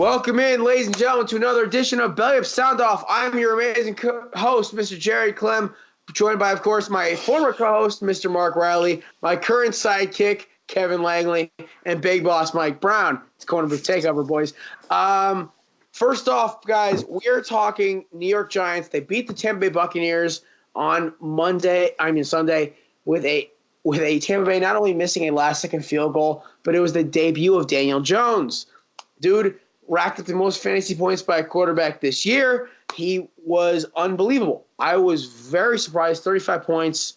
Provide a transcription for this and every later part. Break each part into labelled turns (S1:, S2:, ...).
S1: Welcome in, ladies and gentlemen, to another edition of Belly Up Sound Off. I'm your amazing host, Mr. Jerry Clem, joined by, of course, my former co-host, Mr. Marc Riley, my current sidekick, Kevin Langley, and Big Boss Mike Brown. It's going to be takeover, boys. First off, guys, we are talking New York Giants. They beat the Tampa Bay Buccaneers on Sunday, with a Tampa Bay not only missing a last-second field goal, but it was the debut of Daniel Jones. Dude racked up the most fantasy points by a quarterback this year. He was unbelievable. I was very surprised. 35 points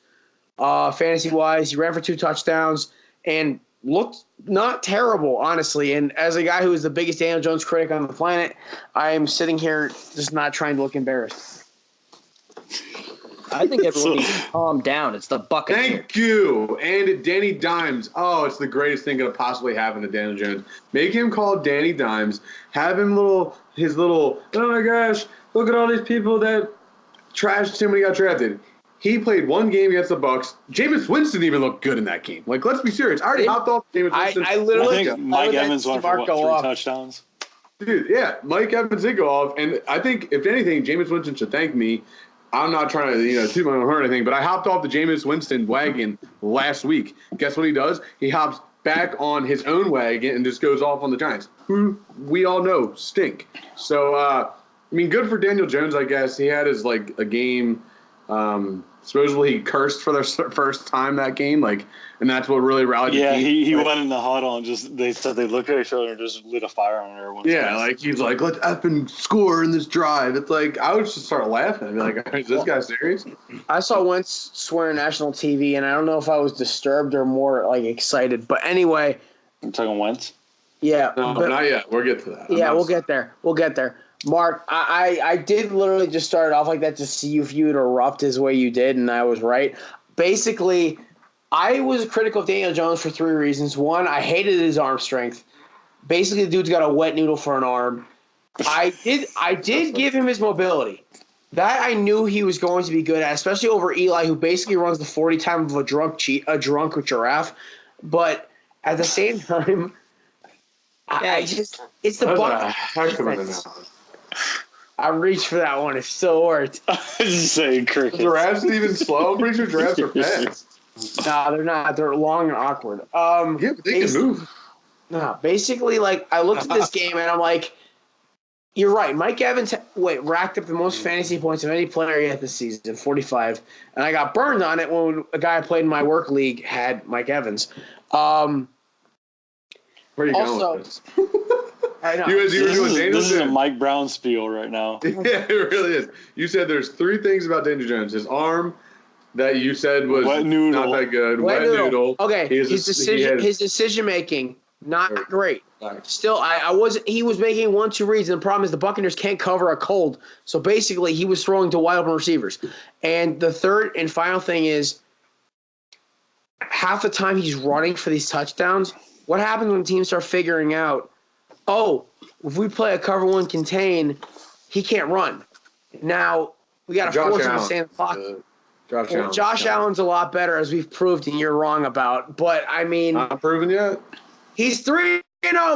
S1: fantasy-wise. He ran for 2 touchdowns and looked not terrible, honestly. And as a guy who is the biggest Daniel Jones critic on the planet, I am sitting here just not trying to look embarrassed.
S2: I think everyone needs to calm down. It's the Buccaneers.
S3: Thank you. And Danny Dimes. Oh, it's the greatest thing that could possibly happen to Daniel Jones. Make him call Danny Dimes. Have him his little, oh my gosh, look at all these people that trashed him when he got drafted. He played one game against the Bucs. Jameis Winston even looked good in that game. Like, let's be serious. I already hopped off Jameis Winston.
S4: I think Mike Evans went for 3 touchdowns.
S3: Dude, yeah, Mike Evans did go off. And I think, if anything, Jameis Winston should thank me. I'm not trying to, toot my own horn or anything, but I hopped off the Jameis Winston wagon last week. Guess what he does? He hops back on his own wagon and just goes off on the Giants, who we all know stink. So, good for Daniel Jones, I guess. He had his, a game. Supposedly he cursed for the first time that game, and that's what really rallied the team.
S4: Yeah, he went in the huddle and they said they looked at each other and just lit a fire on everyone's face.
S3: He's like, let's effing score in this drive. It's like, I would just start laughing. I'd be like, is this guy serious?
S1: I saw Wentz swear on national TV, and I don't know if I was disturbed or more, excited. But anyway.
S4: I'm talking Wentz?
S1: Yeah.
S3: No, not yet. We'll get to that.
S1: We'll get there. Mark, I did literally just start off like that to see if you would erupt as way you did, and I was right. Basically, I was critical of Daniel Jones for 3 reasons. One, I hated his arm strength. Basically, the dude's got a wet noodle for an arm. I did give him his mobility. That I knew he was going to be good at, especially over Eli, who basically runs the 40 time of a drunk giraffe. But at the same time, it's the Bucs. I reached for that one. It still worked.
S4: Just saying crickets.
S3: Giraffes even slow? I'm pretty sure giraffes are fast.
S1: No, they're not. They're long and awkward.
S3: But they can move.
S1: No, basically, I looked at this game and I'm like, you're right. Mike Evans racked up the most fantasy points of any player yet this season, 45. And I got burned on it when a guy I played in my work league had Mike Evans.
S3: Where are you going with this?
S1: I know.
S4: This is a Mike Brown spiel right now.
S3: Yeah, it really is. You said there's 3 things about Daniel Jones. His arm that you said was
S4: wet noodle.
S3: Not that good. Wet noodle.
S1: Okay, his decision making, not great.
S3: Right.
S1: Still, he was making 1-2 reads, and the problem is the Buccaneers can't cover a cold. So basically, he was throwing to wide open receivers. And the third and final thing is, half the time he's running for these touchdowns. What happens when teams start figuring out, if we play a cover 1 contain, he can't run. Now, we got to force him to stay in the pocket. Josh Allen's a lot better, as we've proved, and you're wrong about. But,
S3: not proven yet?
S1: He's 3-0,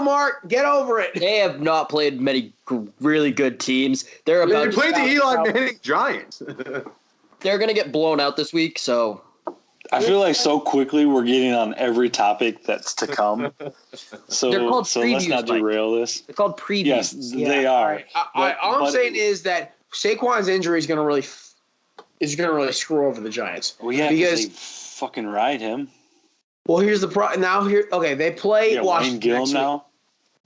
S1: Mark. Get over it.
S2: They have not played many really good teams.
S3: They played the Eli Manning Giants.
S2: They're going to get blown out this week, so...
S4: I feel like so quickly we're getting on every topic that's to come. So previews, let's not derail this.
S2: They're called previews.
S4: Yes, they are.
S1: All I'm saying is that Saquon's injury is going to really screw over the Giants.
S4: Well, yeah, because they fucking ride him.
S1: Well, here's the problem. They play Washington next week.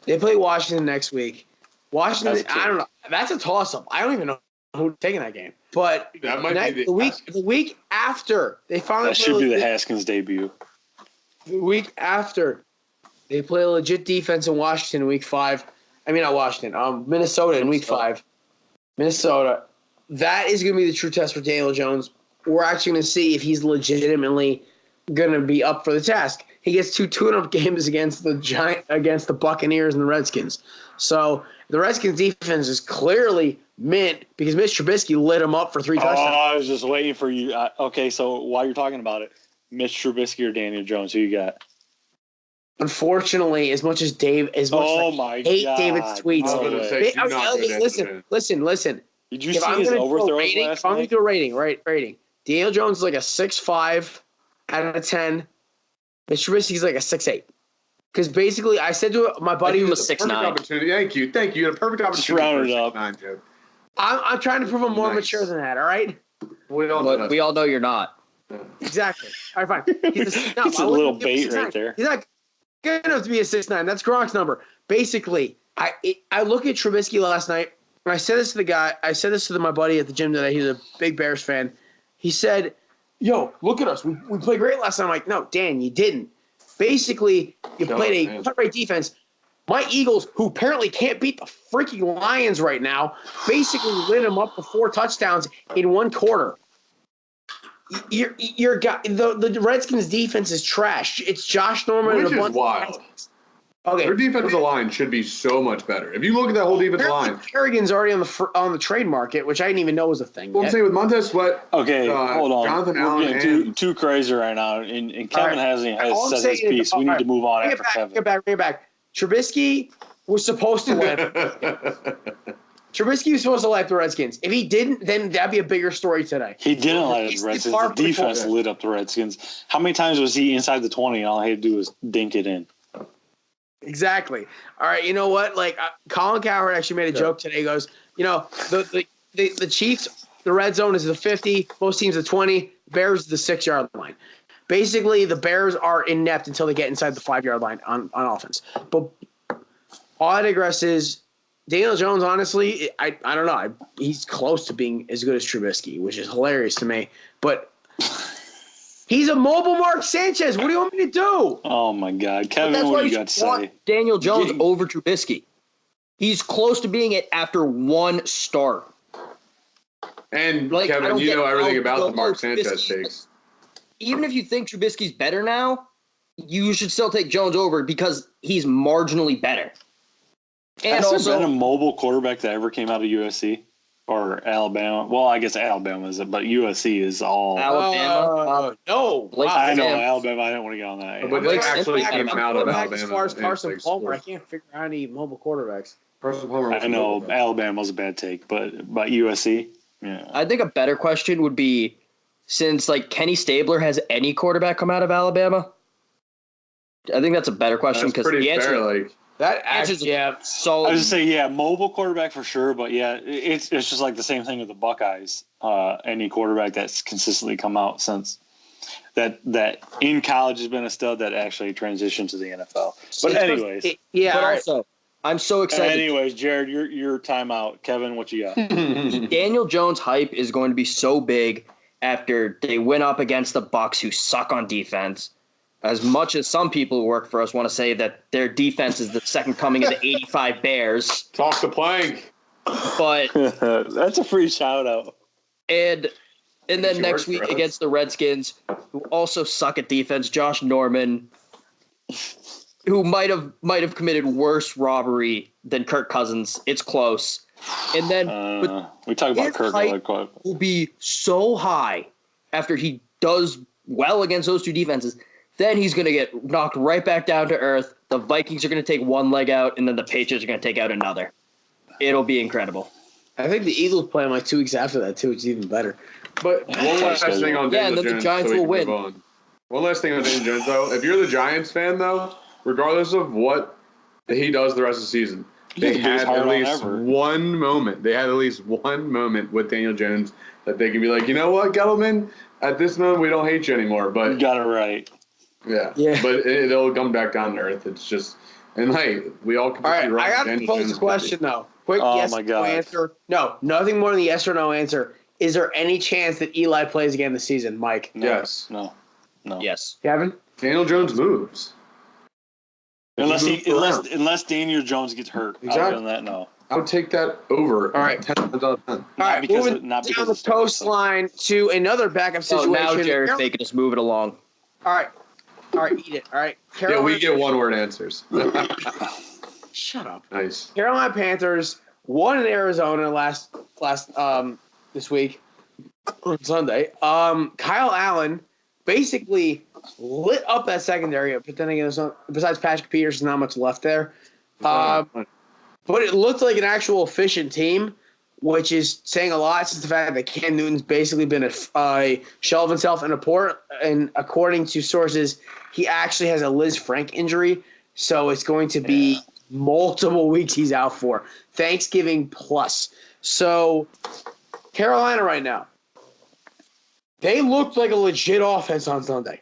S1: They play Washington next week. Washington, I don't know. That's a toss-up. I don't even know who's taking that game. But
S3: that might be
S1: the week after they finally
S4: that should be the Haskins debut.
S1: The week after they play a legit defense in Washington in week 5. Not Washington. Minnesota in week 5. Minnesota. That is going to be the true test for Daniel Jones. We're actually going to see if he's legitimately going to be up for the task. He gets 2 tune-up games against the Buccaneers and the Redskins. So the Redskins defense is clearly mint because Mitch Trubisky lit him up for 3 touchdowns.
S4: I was just waiting for you. Okay, so while you're talking about it, Mitch Trubisky or Daniel Jones, who you got?
S1: unfortunately, as much as I hate David's tweets.
S3: I was going to say, do not go down.
S1: Listen.
S4: Did you see his overthrows last night?
S1: I'm going to do a rating. Daniel Jones is like a 6.5 out of 10. And Trubisky's like a 6.8. Because basically, I said to my buddy who was
S2: 6'9".
S3: Thank you. You had a perfect opportunity.
S4: Round it up.
S1: I'm trying to prove I'm more mature than that, all right?
S2: We all know you're not.
S1: Exactly. All right, fine.
S4: It's a little bait right there.
S1: He's not good enough to be a 6'9". That's Gronk's number. Basically, I look at Trubisky last night, and I said this to the guy. I said this to my buddy at the gym today. He's a big Bears fan. He said, "Yo, look at us. We played great last night." I'm like, "No, Dan, you didn't. Basically, you played a cut-rate defense. My Eagles, who apparently can't beat the freaking Lions right now, basically lit them up for 4 touchdowns in 1 quarter. The Redskins' defense is trash. It's Josh Norman
S3: Which
S1: and a bunch
S3: is wild.
S1: Okay,
S3: their defensive line should be so much better. If you look at that whole defensive line,
S1: Kerrigan's already on the trade market, which I didn't even know was a thing.
S3: Well, I'm saying with Montez Sweat.
S4: Okay, hold on.
S3: Jonathan
S4: We're
S3: Allen
S4: getting too crazy right now, and Kevin hasn't said his piece. We need to move on after Kevin.
S1: Bring it back. Trubisky was supposed to win. Trubisky was supposed to light the Redskins. If he didn't, then that'd be a bigger story today.
S4: He didn't light up the Redskins. The defense lit up the Redskins. How many times was he inside the 20 and all he had to do was dink it in?
S1: Exactly. All right, you know what? Like Colin Cowherd actually made a joke today. He goes, the Chiefs, the red zone is the 50, most teams the 20, Bears is the 6-yard line. Basically, the Bears are inept until they get inside the 5-yard line on offense. But all I digress is Daniel Jones, honestly, I don't know. He's close to being as good as Trubisky, which is hilarious to me. But he's a mobile Mark Sanchez. What do you want me to do?
S4: Oh, my God. Kevin, what do you got to say?
S2: Daniel Jones over Trubisky. He's close to being it after 1 start.
S3: And, Kevin, you know everything about the Mark Sanchez takes.
S2: Even if you think Trubisky's better now, you should still take Jones over because he's marginally better.
S4: And Has there been a mobile quarterback that ever came out of USC or Alabama? Well, I guess Alabama is it, but USC is all
S2: Alabama.
S1: No,
S4: I know Alabama. I didn't want to get on that.
S3: Yeah. But they actually came out of Alabama.
S1: As far as Carson Palmer, I can't figure out any mobile quarterbacks.
S3: Carson Palmer.
S4: I know Alabama's a bad take, but USC, yeah.
S2: I think a better question would be, since Kenny Stabler has any quarterback come out of Alabama. I think that's a better question because the answer.
S1: That actually,
S2: solid.
S4: I was just say, mobile quarterback for sure, but it's just like the same thing with the Buckeyes. Any quarterback that's consistently come out since that in college has been a stud that actually transitioned to the NFL. But anyways,
S2: But also, I'm so excited.
S4: Anyways, Jared, your timeout. Kevin, what you got?
S2: Daniel Jones hype is going to be so big after they went up against the Bucs, who suck on defense. As much as some people who work for us want to say that their defense is the second coming of the 85 Bears.
S3: Talk the plank.
S2: But
S4: that's a free shout out.
S2: And then next week against the Redskins, who also suck at defense, Josh Norman, who might have committed worse robbery than Kirk Cousins. It's close. And then
S4: we talk about Kirk
S2: will be so high after he does well against those two defenses. Then he's going to get knocked right back down to earth. The Vikings are going to take one leg out, and then the Patriots are going to take out another. It'll be incredible.
S1: I think the Eagles play him 2 weeks after that, too, which is even better. But
S3: one last thing on Daniel Jones.
S2: Yeah, and then the Giants will win.
S3: One last thing on Daniel Jones, though. If you're the Giants fan, though, regardless of what he does the rest of the season, they had at least one moment. They had at least one moment with Daniel Jones that they can be like, you know what, Gettleman? At this moment, we don't hate you anymore. But
S4: you got it right.
S3: Yeah. But it'll come back down to earth. It's just, and we all can.
S1: All right, I got to pose a question though. Quick yes or no answer. No, nothing more than the yes or no answer. Is there any chance that Eli plays again this season, Mike?
S4: No.
S3: Yes.
S4: No.
S2: Yes.
S1: Kevin?
S3: Daniel Jones moves.
S4: Unless Daniel Jones gets hurt.
S3: Exactly.
S4: Other than that, no.
S3: I would take that over.
S1: All right.
S3: 10 times out of 10.
S1: All right, moving down the coastline to another backup situation.
S2: Now Jared's making us move it along.
S1: All right, eat it. All right.
S3: Carolina, we get one-word answers.
S1: Shut up.
S3: Nice.
S1: Carolina Panthers won in Arizona last this week on Sunday. Kyle Allen basically lit up that secondary. But then again, besides Patrick Peters, not much left there. But it looked like an actual efficient team, which is saying a lot since the fact that Cam Newton's basically been a shell of himself. And according to sources, he actually has a Liz Frank injury. So it's going to be multiple weeks he's out for. Thanksgiving plus. So Carolina right now, they looked like a legit offense on Sunday.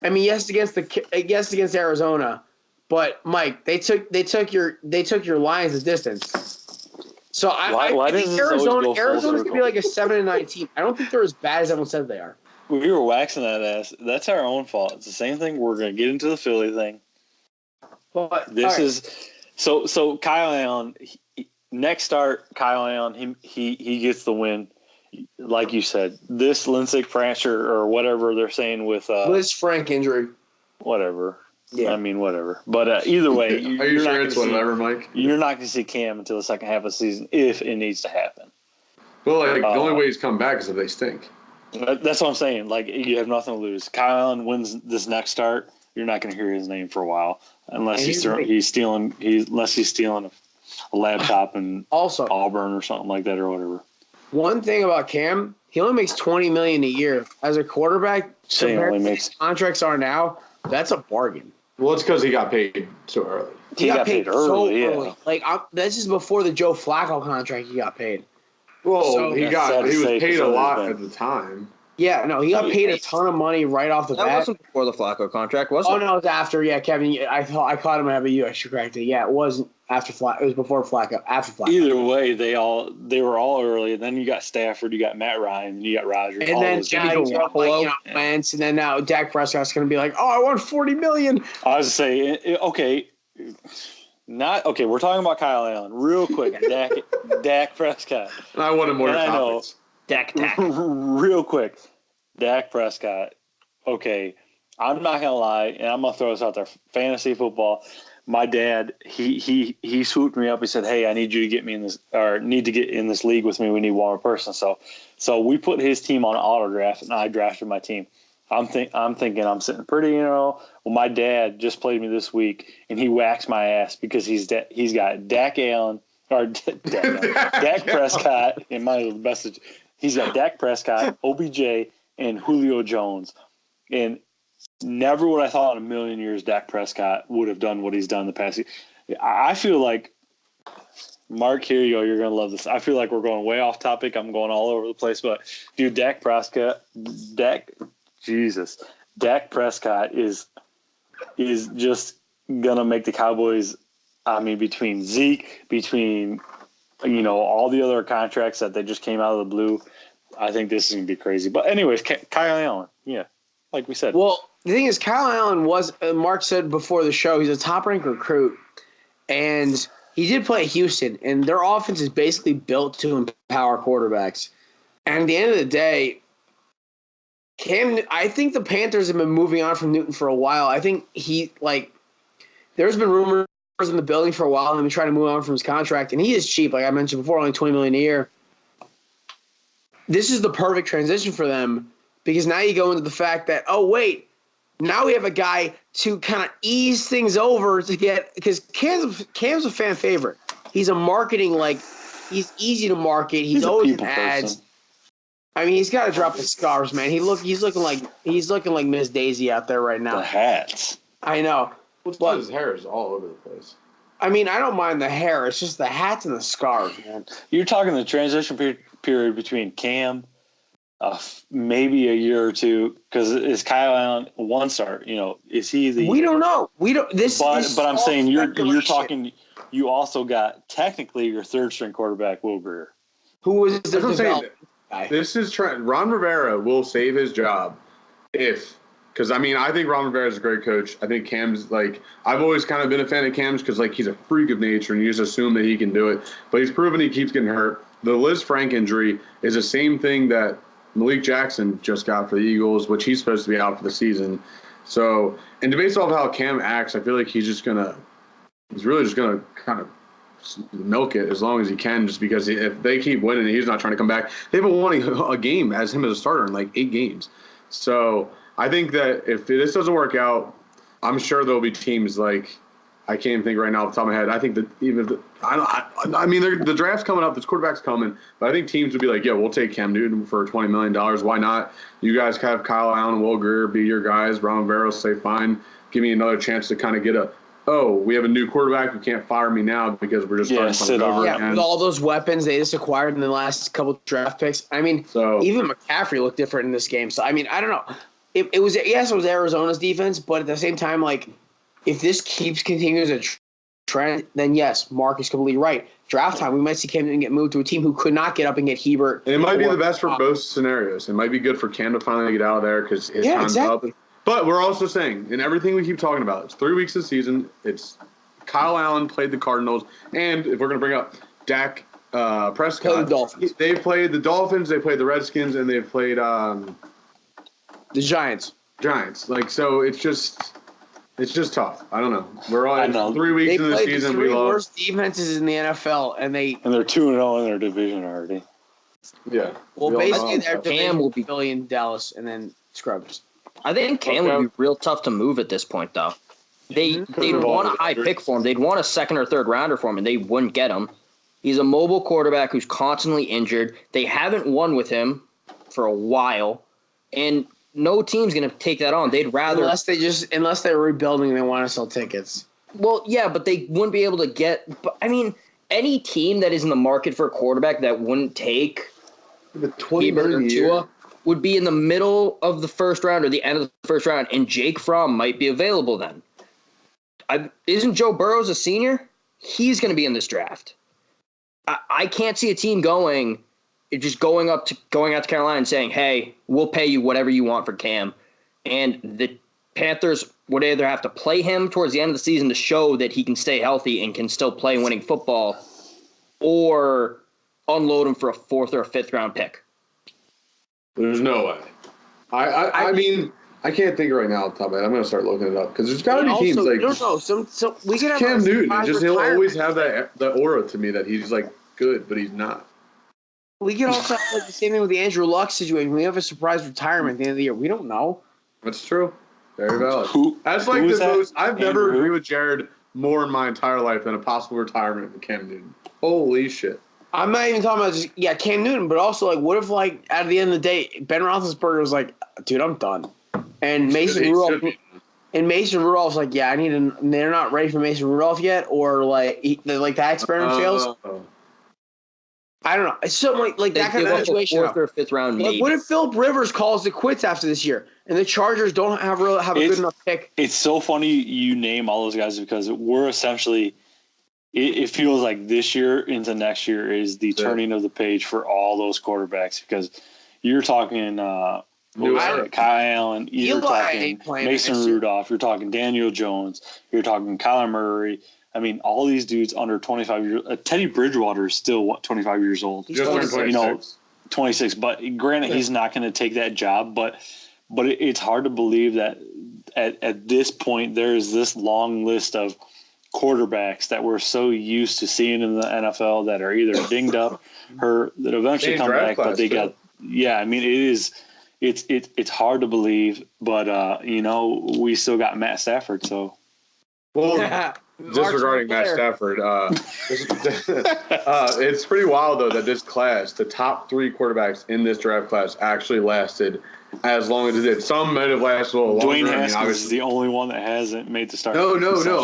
S1: I mean, yes against Arizona, but Mike, they took your Lions the distance. So I think Arizona's gonna be like a 7-9 team. I don't think they're as bad as everyone said they are.
S4: We were waxing that ass. That's our own fault. It's the same thing. We're gonna get into the Philly thing.
S1: But
S4: This is so Kyle Allen. Next start, Kyle Allen. He gets the win. Like you said, this Lindsey fracture or whatever they're saying with
S1: Liz Frank injury.
S4: Whatever.
S1: Yeah.
S4: I mean, whatever. But either way,
S3: are you sure it's whatever, Mike?
S4: You're not going to see Cam until the second half of the season if it needs to happen.
S3: Well, the only way he's come back is if they stink.
S4: That's what I'm saying. Like, you have nothing to lose. Kyle Allen wins this next start. You're not going to hear his name for a while unless he's stealing a laptop in
S1: also
S4: Auburn or something like that or whatever.
S1: One thing about Cam, he only makes $20 million a year as a quarterback. Compared to what contracts are now, that's a bargain.
S3: Well, it's because he got paid so early.
S4: He got paid early.
S1: Yeah. Like this is before the Joe Flacco contract. He got paid.
S3: Well, he was paid a lot at the time.
S1: Yeah, no, he got paid a ton of money right off the bat.
S2: That wasn't before the Flacco contract, was it?
S1: Oh no, it was after. Yeah, Kevin, I caught him at you. I should correct it. Yeah, it wasn't after Flacco. It was before Flacco. After Flacco.
S4: Either way, they were all early. And then you got Stafford, you got Matt Ryan, you got Rodgers.
S1: And then Wentz, and then now Dak Prescott's going to be like, "Oh, I want $40 million."
S4: I was saying, okay, we're talking about Kyle Allen real quick. Dak Prescott.
S3: And I wanted more topics.
S2: Dak.
S4: Real quick, Dak Prescott. Okay, I'm not gonna lie, and I'm gonna throw this out there. Fantasy football. My dad, he swooped me up. He said, "Hey, I need you to get me in this, or need to get in this league with me. We need one more person." So we put his team on auto draft, and I drafted my team. I'm thinking I'm sitting pretty, Well, my dad just played me this week, and he waxed my ass because he's got Dak Allen or Dak Prescott in my message. He's got Dak Prescott, OBJ, and Julio Jones. And never would I thought in a million years Dak Prescott would have done what he's done in the past. I feel like, Mark, here you go. You're going to love this. I feel like we're going way off topic. I'm going all over the place. But, dude, Dak Prescott is just going to make the Cowboys, between Zeke, all the other contracts that they just came out of the blue, I think this is going to be crazy. But anyways, Kyle Allen, like we said.
S1: Well, the thing is, Kyle Allen was, Mark said before the show, he's a top-ranked recruit. And he did play at Houston, and their offense is basically built to empower quarterbacks. And at the end of the day, I think the Panthers have been moving on from Newton for a while. I think there's been rumors in the building for a while, and they've been trying to move on from his contract, and he is cheap, like I mentioned before, only $20 million a year. This is the perfect transition for them because now you go into the fact that, oh, wait, now we have a guy to kind of ease things over to get – because Cam's a fan favorite. He's a marketing – he's easy to market. He's always in ads. Person. He's got to drop the scarves, man. He's looking like Miss Daisy out there right now.
S4: The hats.
S1: I know.
S3: But his hair is all over the place.
S1: I don't mind the hair. It's just the hats and the scarves, man.
S4: You're talking the transition period between Cam, maybe a year or two, because is Kyle Allen one start? Is he the?
S1: We don't know. We don't.
S4: But I'm saying you're talking. You also got technically your third string quarterback, Will Grier,
S1: who was the development guy.
S3: This is Ron Rivera will save his job because I think Ron Rivera is a great coach. I think Cam's I've always kind of been a fan of Cam's because he's a freak of nature and you just assume that he can do it. But he's proven he keeps getting hurt. The Liz Frank injury is the same thing that Malik Jackson just got for the Eagles, which he's supposed to be out for the season. So, and based off how Cam acts, I feel like he's really just gonna kind of milk it as long as he can, just because if they keep winning, he's not trying to come back. They haven't won a game as him as a starter in 8 games. So I think that if this doesn't work out, I'm sure there'll be teams like I can't even think right now off the top of my head. I think that I mean, the draft's coming up. This quarterback's coming, but I think teams would be like, yeah, we'll take Cam Newton for $20 million. Why not? You guys have Kyle Allen and Will Grier be your guys. Ron Rivera say, fine, give me another chance to kind of get we have a new quarterback. You can't fire me now because we're just starting something over again.
S1: With all those weapons they just acquired in the last couple draft picks. I mean, even McCaffrey looked different in this game. So, I mean, I don't know. It was Arizona's defense, but at the same time, like, if this continues a trend, then yes, Marc is completely right. Draft time, we might see Cam Newton get moved to a team who could not get up and get Hebert.
S3: And it might be the best for both scenarios. It might be good for Cam to finally get out of there because his time's up. But we're also saying, in everything we keep talking about, it's 3 weeks of the season. It's Kyle Allen played the Cardinals, and if we're going to bring up Dak Prescott, they played the Dolphins, they played the Redskins, and they played
S1: the Giants.
S3: Like, so it's just tough. I don't know. We're all 3 weeks into the season.
S1: They played the 3 worst defenses in the NFL, and they're
S4: 2-0 in their division already.
S3: Yeah.
S1: Well, basically, their division will be Philly and Dallas, and then scrubs.
S2: I think Cam would be real tough to move at this point, though. They'd want a high pick for him. They'd want a second or third rounder for him, and they wouldn't get him. He's a mobile quarterback who's constantly injured. They haven't won with him for a while, and no team's going to take that on. They'd rather
S1: unless they're rebuilding and they want to sell tickets.
S2: Well, yeah, but they wouldn't be able to get. But I mean, any team that is in the market for a quarterback that wouldn't take
S3: the $20 million
S2: Tua would be in the middle of the first round or the end of the first round, and Jake Fromm might be available then. Isn't Joe Burrows a senior? He's going to be in this draft. I can't see a team going out to Carolina and saying, hey, we'll pay you whatever you want for Cam. And the Panthers would either have to play him towards the end of the season to show that he can stay healthy and can still play winning football, or unload him for a 4th or a 5th round pick.
S3: There's no way. I mean, I can't think right now off the top of my head. I'm going to start looking it up because there's got to be teams like
S1: we can have
S3: Cam Newton. He'll always have that aura to me that he's like good, but he's not.
S1: We can also have like the same thing with the Andrew Luck situation. We have a surprise retirement at the end of the year. We don't know.
S3: That's true. Very valid. That's like the most. I've never agreed with Jared more in my entire life than a possible retirement with Cam Newton. Holy shit.
S1: I'm not even talking about Cam Newton, but also like, what if like at the end of the day, Ben Roethlisberger was like, dude, I'm done, and Mason Rudolph's like, yeah, they're not ready for Mason Rudolph yet, or like that experiment fails. I don't know. It's something like that kind of situation.
S2: 4th or 5th round.
S1: Like, what if Philip Rivers calls it quits after this year, and the Chargers don't have a good enough pick?
S4: It's so funny you name all those guys because we're essentially. It feels like this year into next year is the turning of the page for all those quarterbacks because you're talking Kyle Allen, you're talking Mason Rudolph, you're talking Daniel Jones, you're talking Kyler Murray. I mean, all these dudes under 25 years. Teddy Bridgewater is still 25 years old.
S3: Just 26.
S4: 26. But granted, he's not going to take that job. But it's hard to believe that at this point there is this long list of quarterbacks that we're so used to seeing in the NFL that are either dinged up or that eventually come back, but they got. Yeah, I mean, it's hard to believe, but we still got Matt Stafford, so.
S3: Well, disregarding Matt Stafford, it's pretty wild though that this class, the top 3 quarterbacks in this draft class, actually lasted as long as it did. Some might have lasted a little longer.
S4: Dwayne Haskins is the only one that hasn't made the start.
S3: No. I'm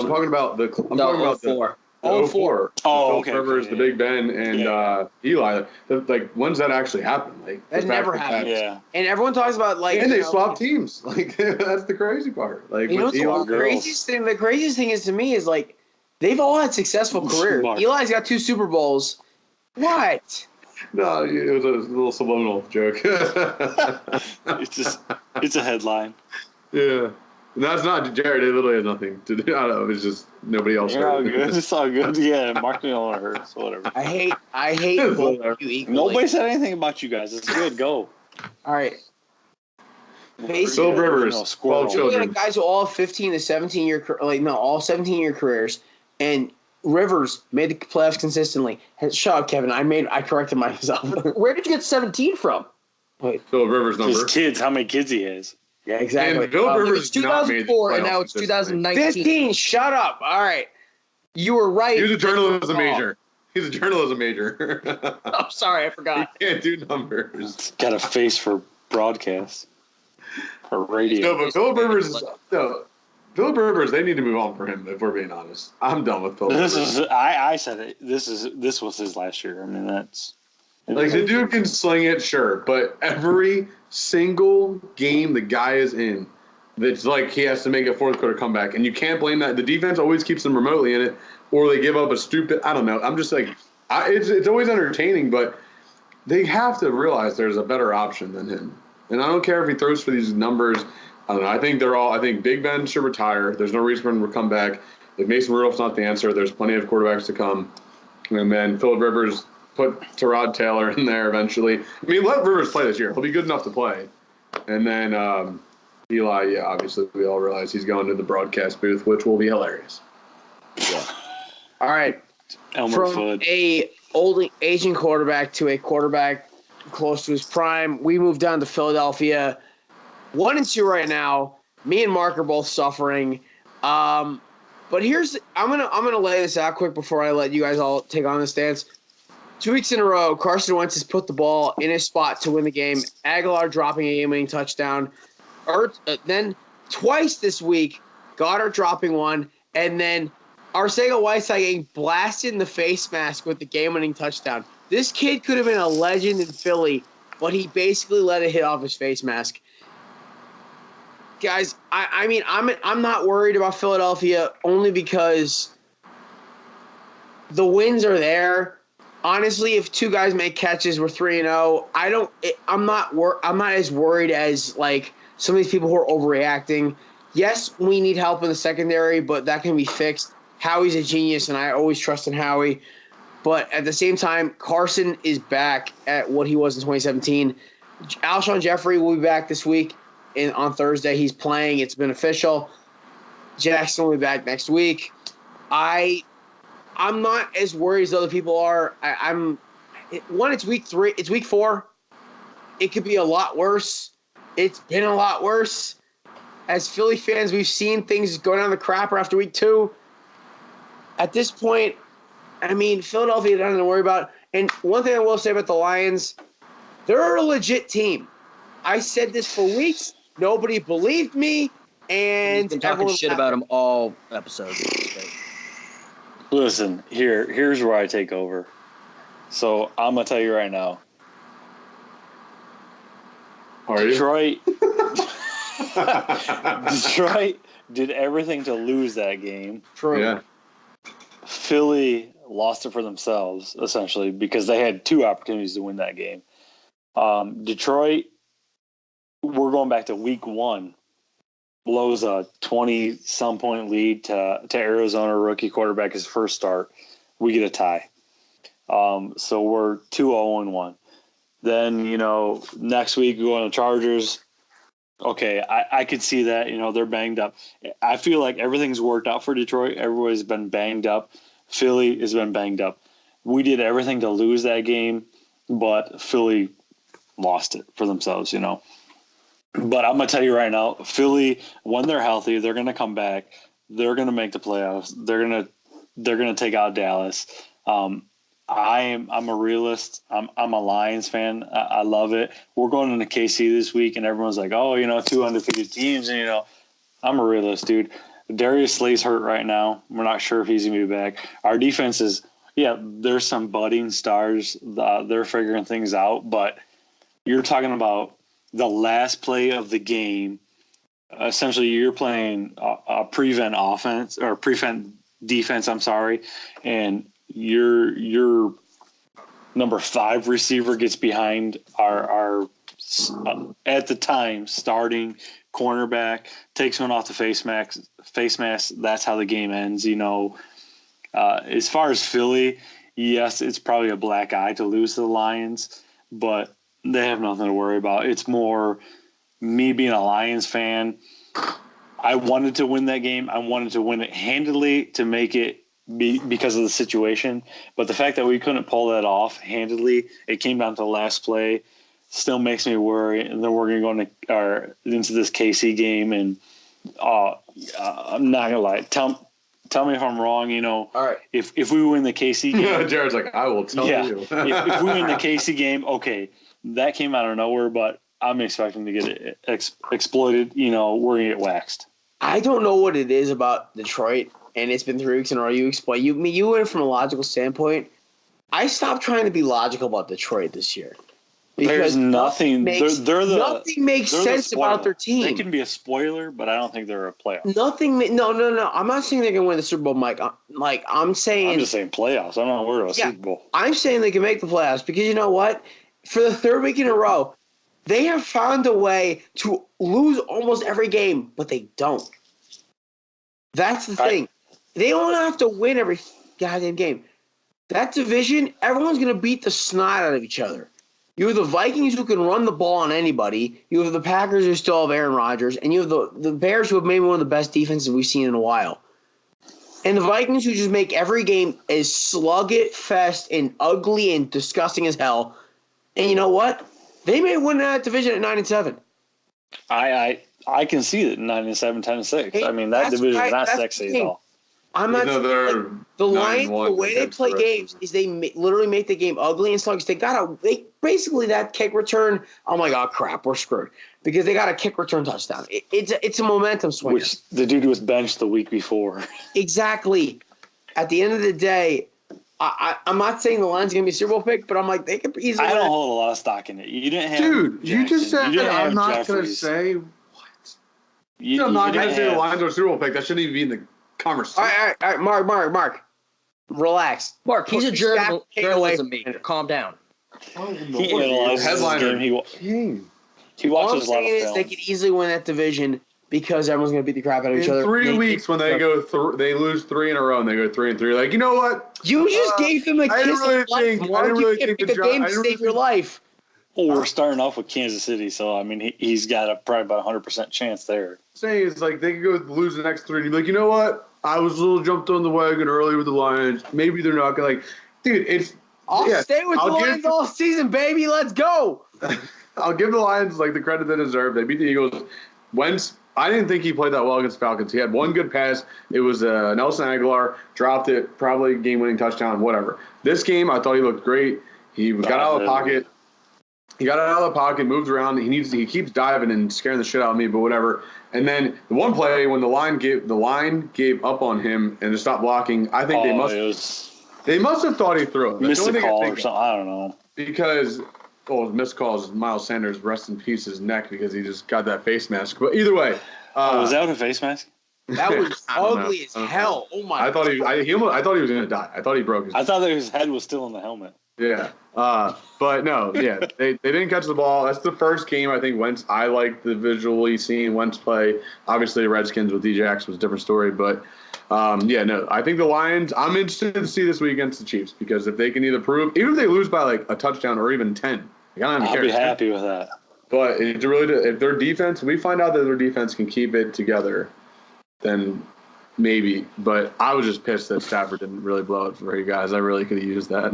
S3: talking about the. I'm talking about
S2: 04.
S3: The 04.
S4: Oh, okay.
S3: Rivers, the Big Ben, and Eli. Like, when's that actually happen? Like,
S1: that never happened.
S4: Yeah.
S1: And everyone talks about like.
S3: And they swap teams. Like, that's the crazy part. Like, with Eli,
S1: the craziest thing is to me is like, they've all had successful careers. Eli's got 2 Super Bowls. What?
S3: No, it was a little subliminal joke.
S4: It's a headline.
S3: Yeah. And that's not Jared. It literally has nothing to do. I don't know. It's just nobody else heard it.
S4: It's all good. Yeah, Marc Miller heard, so whatever.
S1: I hate both of you equally.
S4: Nobody said anything about you guys. It's good. Go.
S1: All right.
S3: Phil Rivers, 12 children.
S1: Like guys who all have 15 to 17 year, all 17-year careers, and Rivers made the playoffs consistently. Shut up, Kevin. I corrected myself.
S2: Where did you get 17 from?
S3: Phil Rivers' number.
S4: His kids. How many kids he has?
S1: Yeah, exactly.
S3: And Philip Rivers
S2: It's 2004 and now it's 2019.
S1: 15. Shut up. All right. You were right.
S3: He was a journalism major. He's a journalism major.
S2: I'm sorry, I
S3: He
S2: forgot.
S3: can't do numbers.
S4: It's got a face for broadcast or radio.
S3: No, but Philip Rivers, Philip Rivers, they need to move on for him. If we're being honest, I'm done with Philip Rivers.
S4: I said it. This was his last year. I mean, that's
S3: Like the dude can sling it, sure, but every single game the guy is in, it's like he has to make a fourth quarter comeback, and you can't blame that. The defense always keeps them remotely in it, or they give up a stupid. I don't know. I'm just like, it's always entertaining, but they have to realize there's a better option than him. And I don't care if he throws for these numbers. I don't know. I think Big Ben should retire. There's no reason for him to come back. If Mason Rudolph's not the answer, there's plenty of quarterbacks to come. And then Philip Rivers, put Tyrod Taylor in there eventually. I mean, let Rivers play this year. He'll be good enough to play. And then Eli, yeah, obviously we all realize he's going to the broadcast booth, which will be hilarious.
S1: Yeah. All right.
S4: Elmer
S1: From
S4: Fudd.
S1: a old Asian quarterback to a quarterback close to his prime, we moved down to Philadelphia. 1-2 right now. Me and Marc are both suffering. But I'm gonna lay this out quick before I let you guys all take on the stance. 2 weeks in a row, Carson Wentz has put the ball in his spot to win the game. Aguilar dropping a game-winning touchdown. Then twice this week, Goddard dropping one, and then Arcega-Whiteside getting blasted in the face mask with the game-winning touchdown. This kid could have been a legend in Philly, but he basically let it hit off his face mask. Guys, I mean, I'm not worried about Philadelphia only because the wins are there. Honestly, if two guys make catches, we're 3-0. I'm not as worried as like some of these people who are overreacting. Yes, we need help in the secondary, but that can be fixed. Howie's a genius, and I always trust in Howie. But at the same time, Carson is back at what he was in 2017. Alshon Jeffrey will be back this week on Thursday. He's playing. It's been official. Jackson will be back next week. I'm not as worried as other people are. It's week 3. It's week 4. It could be a lot worse. It's been a lot worse. As Philly fans, we've seen things go down the crapper after week 2. At this point, I mean, Philadelphia doesn't have to worry about. And one thing I will say about the Lions, they're a legit team. I said this for weeks. Nobody believed me. And
S2: He's been talking shit about him all episode.
S4: Listen, here's where I take over. So I'm gonna tell you right now. Detroit did everything to lose that game.
S1: True.
S3: Yeah.
S4: Philly lost it for themselves, essentially, because they had 2 opportunities to win that game. Detroit, we're going back to week 1, blows a 20-some point lead to Arizona rookie quarterback his first start. We get a tie. So we're 2-0-1. Then, next week we go on the Chargers. Okay, I could see that. They're banged up. I feel like everything's worked out for Detroit. Everybody's been banged up. Philly has been banged up. We did everything to lose that game, but Philly lost it for themselves, But I'm going to tell you right now, Philly, when they're healthy, they're going to come back. They're going to make the playoffs. They're going to take out Dallas. I'm a realist. I'm a Lions fan. I love it. We're going into KC this week, and everyone's like, 2 undefeated teams. And, I'm a realist, dude. Darius Slay's hurt right now. We're not sure if he's going to be back. Our defense is, there's some budding stars. They're figuring things out. But you're talking about the last play of the game. Essentially, you're playing a prevent offense or prevent defense, and your number 5 receiver gets behind our at the time starting cornerback, takes one off the face mask. That's how the game ends. As far as Philly, yes, it's probably a black eye to lose to the Lions, but they have nothing to worry about. It's more me being a Lions fan. I wanted to win that game. I wanted to win it handily to make it because of the situation. But the fact that we couldn't pull that off handily, it came down to the last play. still makes me worry. And then we're going to go into this KC game, and I'm not gonna lie. Tell me if I'm wrong.
S1: All right.
S4: If we win the KC game,
S3: Jared's like, I will tell you.
S4: if we win the KC game, okay, that came out of nowhere, but I'm expecting to get it exploited. We're gonna get waxed.
S1: I don't know what it is about Detroit, and it's been 3 weeks in a row. You went from a logical standpoint. I stopped trying to be logical about Detroit this year.
S4: There's nothing.
S1: Nothing makes sense about their team.
S4: They can be a spoiler, but I don't think they're a playoff.
S1: No. I'm not saying they can win the Super Bowl, Mike. I'm saying.
S4: I'm just saying playoffs. I'm not worried about Super Bowl.
S1: I'm saying they can make the playoffs because you know what? For the 3rd week in a row, they have found a way to lose almost every game, but they don't. That's the thing. They don't have to win every goddamn game. That division, everyone's going to beat the snot out of each other. You have the Vikings who can run the ball on anybody. You have the Packers who still have Aaron Rodgers. And you have the Bears who have maybe one of the best defenses we've seen in a while. And the Vikings who just make every game as slugget-fest and ugly and disgusting as hell. And you know what? They may win that division at 9-7.
S4: I can see it 9-7, 10-6.
S1: Hey,
S4: I mean, that division is not sexy at all.
S1: I'm not the Lions. The way they play games is they literally make the game ugly and sluggish. They basically that kick return. Oh my god, crap, we're screwed because they got a kick return touchdown. It's a momentum swing.
S4: Which the dude was benched the week before.
S1: Exactly. At the end of the day, I'm not saying the Lions gonna be a Super Bowl pick, but I'm like they could easily.
S4: I don't hold a lot of stock in it. You didn't have.
S3: Dude,
S4: Jackson.
S3: You just said I'm not
S4: Jeffries.
S3: gonna say what. I'm not gonna say the Lions are a Super Bowl pick. That shouldn't even be in the conversation.
S1: All right, Mark. Relax.
S2: Mark, he's a journalism major. Calm down.
S4: He analyzes
S3: headliner.
S4: He watches a lot of films.
S1: They could easily win that division because everyone's going to beat the crap out of each other.
S3: In 3 weeks, when they go they lose 3 in a row and they go 3-3. Like, you know what?
S1: You just gave him a kiss of life, Mark. You can't pick a game to save your life.
S4: Well, we're starting off with Kansas City, so I mean he's got probably about 100% chance there.
S3: Saying is like they could go lose the next 3 and you'd be like, you know what? I was a little jumped on the wagon early with the Lions. Maybe they're not gonna dude.
S1: I'll stay with the Lions all season, baby. Let's go.
S3: I'll give the Lions the credit they deserve. They beat the Eagles. Wentz, I didn't think he played that well against the Falcons. He had one good pass. It was Nelson Aguilar dropped it, probably game-winning touchdown, whatever. This game, I thought he looked great. He got out of the pocket. He got out of the pocket, moved around. He keeps diving and scaring the shit out of me, but whatever. And then the one play when the line gave up on him and just stopped blocking, I think they must have thought he threw it.
S4: Missed a call or something. I don't know.
S3: Because missed calls. Miles Sanders, rest in peace, his neck because he just got that face mask. But either way,
S4: was that a face mask?
S1: That was ugly as hell. Oh my!
S3: I thought he was gonna die. I thought he broke his.
S4: I thought that his head was still in the helmet.
S3: Yeah. But no, yeah, they didn't catch the ball. That's the first game I think Wentz. I like the visually seeing Wentz play. Obviously, the Redskins with D-Jax was a different story, but I think the Lions. I'm interested to see this week against the Chiefs because if they can either prove, even if they lose by a touchdown or even 10,
S4: I'll be happy with that.
S3: But if their defense, we find out that their defense can keep it together, then. Maybe, but I was just pissed that Stafford didn't really blow it for you guys. I really could have used that.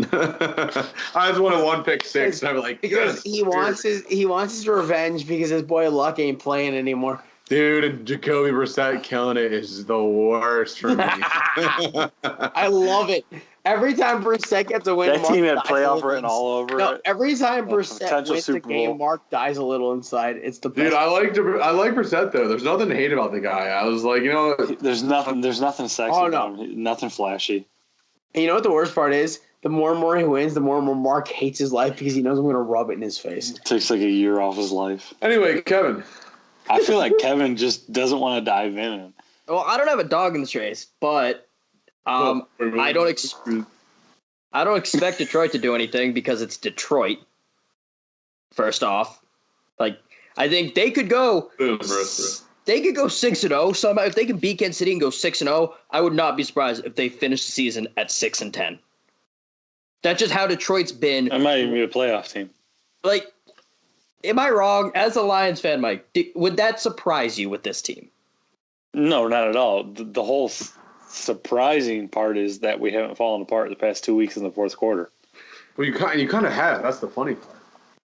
S3: I just wanted 1 pick 6. And I'm like,
S1: because he wants his revenge because his boy Luck ain't playing anymore.
S3: Dude, and Jacoby Brissett killing it is the worst for me.
S1: I love it. Every time Brissett gets a win,
S4: that team had playoff written all over it.
S1: Every time Brissett wins the game, Mark dies a little inside. It's the best.
S3: Dude, I like Brissett though. There's nothing to hate about the guy. I was like,
S4: there's nothing sexy about him. Nothing flashy.
S1: And you know what the worst part is? The more and more he wins, the more and more Mark hates his life because he knows I'm going to rub it in his face.
S4: It takes a year off his life.
S3: Anyway, Kevin.
S4: I feel like Kevin just doesn't want to dive in.
S2: Well, I don't have a dog in this race, but I don't expect Detroit to do anything because it's Detroit. First off, I think they could go. They could go 6-0 somehow. If they can beat Kansas City and go 6-0, I would not be surprised if they finish the season at 6-10. That's just how Detroit's been.
S4: I might even be a playoff team.
S2: Am I wrong? As a Lions fan, Mike, would that surprise you with this team?
S4: No, not at all. The whole surprising part is that we haven't fallen apart the past 2 weeks in the fourth quarter.
S3: Well, you kind of have. That's the funny part.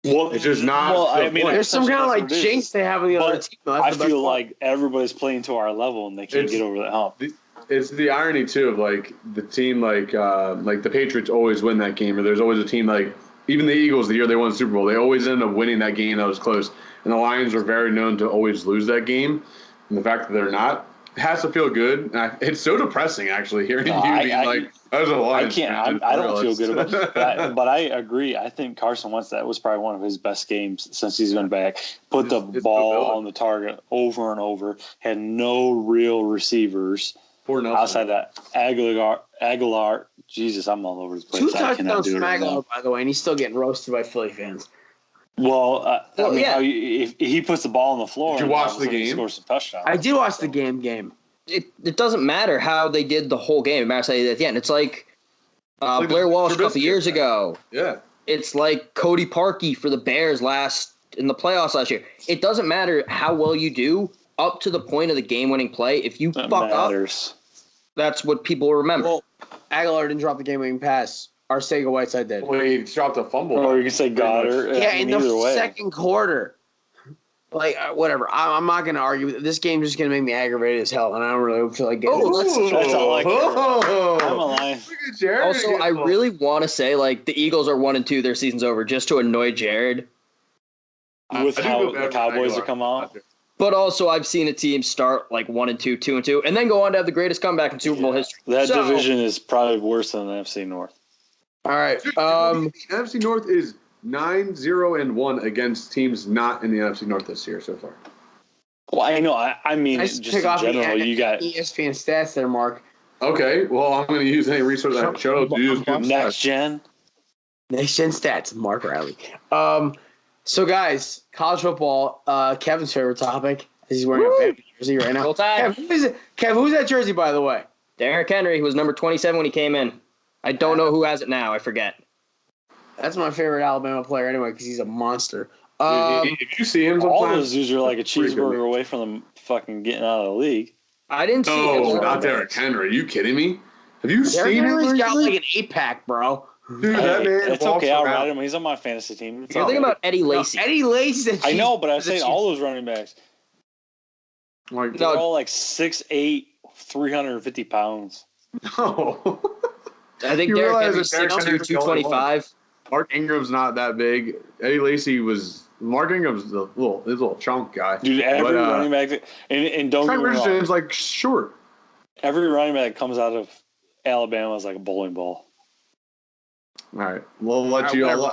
S4: Well,
S3: It's just not.
S4: Well,
S3: the
S4: I mean,
S3: point.
S1: There's some kind of
S4: That's
S1: like
S4: what it is.
S1: jinx they have on the other
S4: But
S1: team. That's
S4: I
S1: the best
S4: feel
S1: part.
S4: like everybody's playing to our level and they can't
S3: It's-
S4: get over that hump.
S3: It's the irony too of like the team like the Patriots always win that game, or there's always a team like even the Eagles the year they won the Super Bowl, they always end up winning that game that was close. And the Lions are very known to always lose that game. And the fact that they're not, it has to feel good. And it's so depressing actually hearing you being like, "I was a Lions fan."
S4: I don't feel good about it. But I agree. I think Carson Wentz, that was probably one of his best games since he's been back. Put the ball on the target over and over. Had no real receivers.
S3: Poor Nelson.
S4: Outside that, Aguilar, Jesus, I'm all over the place.
S1: 2 touchdowns from Aguilar, by the way, and he's still getting roasted by Philly fans.
S4: Well, I mean,
S2: yeah.
S4: if he puts the ball on the floor,
S3: Did you
S4: and
S3: watch
S4: all of a
S3: the
S4: sudden he
S3: game?
S4: scores some touchdowns.
S1: I did watch the game.
S2: It doesn't matter how they did the whole game. It matters at the end. It's like
S3: like
S2: Blair Walsh a
S3: Trubisky
S2: couple years
S3: effect.
S2: ago.
S3: Yeah.
S2: It's like Cody Parkey for the Bears in the playoffs last year. It doesn't matter how well you do up to the point of the game-winning play. If you
S4: That
S2: fuck
S4: matters.
S2: up, that's what people remember.
S1: Well, Aguilar didn't drop the game-winning pass. Arcega Whiteside did.
S3: Well, he dropped a fumble.
S4: Or you can say Goddard.
S1: Yeah,
S4: I mean,
S1: in the
S4: either way.
S1: second quarter. Like, whatever. I'm not going to argue. This game's just going to make me aggravated as hell, and I don't really feel like getting
S4: That's all I care about.
S3: Oh,
S4: I'm a Lion.
S3: Look at Jared
S2: Also,
S3: getting
S2: I
S3: a little-
S2: really want to say, like, the Eagles are 1-2, their season's over, just to annoy Jared.
S4: With
S3: I do
S4: how
S3: feel bad
S4: the
S3: for
S4: Cowboys
S3: Aguilar.
S4: have come out.
S2: But also, I've seen a team start, like, 1-2, 2-2, and then go on to have the greatest comeback in Super Bowl history.
S4: That
S2: So-
S4: division is probably worse than the NFC North.
S1: All right.
S3: Dude, the NFC North is 9-0-1 against teams not in the NFC North this year so far.
S4: Well, I know. I mean,
S1: Nice
S4: just
S1: pick
S4: in
S1: off
S4: general,
S1: the
S4: you got
S1: ESPN stats there, Mark.
S3: Okay, well, I'm going to use any resource I show to use good
S4: next
S3: stats.
S4: gen.
S1: Next gen stats, Mark Riley. So guys, college football, Kevin's favorite topic. He's wearing a Bama jersey right now.
S2: Roll Tide.
S1: Kev, who's that jersey, by the way?
S2: Derrick Henry was number 27 when he came in. I don't know who has it now. I forget.
S1: That's my favorite Alabama player anyway, because he's a monster.
S3: If you see him
S4: All
S3: sometimes,
S4: those dudes are like a
S3: pretty good.
S4: cheeseburger away from them fucking getting out of the league.
S2: I didn't see
S3: no,
S2: him.
S3: not Derrick Henry. Are you kidding me? Have you
S1: Derrick
S3: seen him?
S1: Henry's got
S3: recently?
S1: like an 8-pack, bro.
S3: Dude, that
S4: Hey,
S3: man
S4: it's
S3: walks
S4: okay. I'll
S3: around.
S4: ride him. He's on my fantasy team. It's
S2: You're
S4: all
S2: thinking
S4: right.
S2: about Eddie Lacy.
S1: No, Eddie Lacy's
S4: I know, but I'm saying all those running backs.
S3: Like,
S4: They're
S2: No.
S4: all like 6'8", 350 pounds.
S3: no.
S2: I think
S3: You
S2: Derrick
S3: realize
S2: Henry's
S3: that Derrick
S2: 6'2",
S3: Henry's the only
S2: 225.
S3: Mark Ingram's not that big. Eddie Lacy was. Mark Ingram's a little chunk guy.
S4: Dude, every
S3: But,
S4: running back, and don't get
S3: Trent
S4: me wrong,
S3: Richardson's like short.
S4: every running back that comes out of Alabama is like a bowling ball.
S3: All right, we'll let you.
S1: Whatever.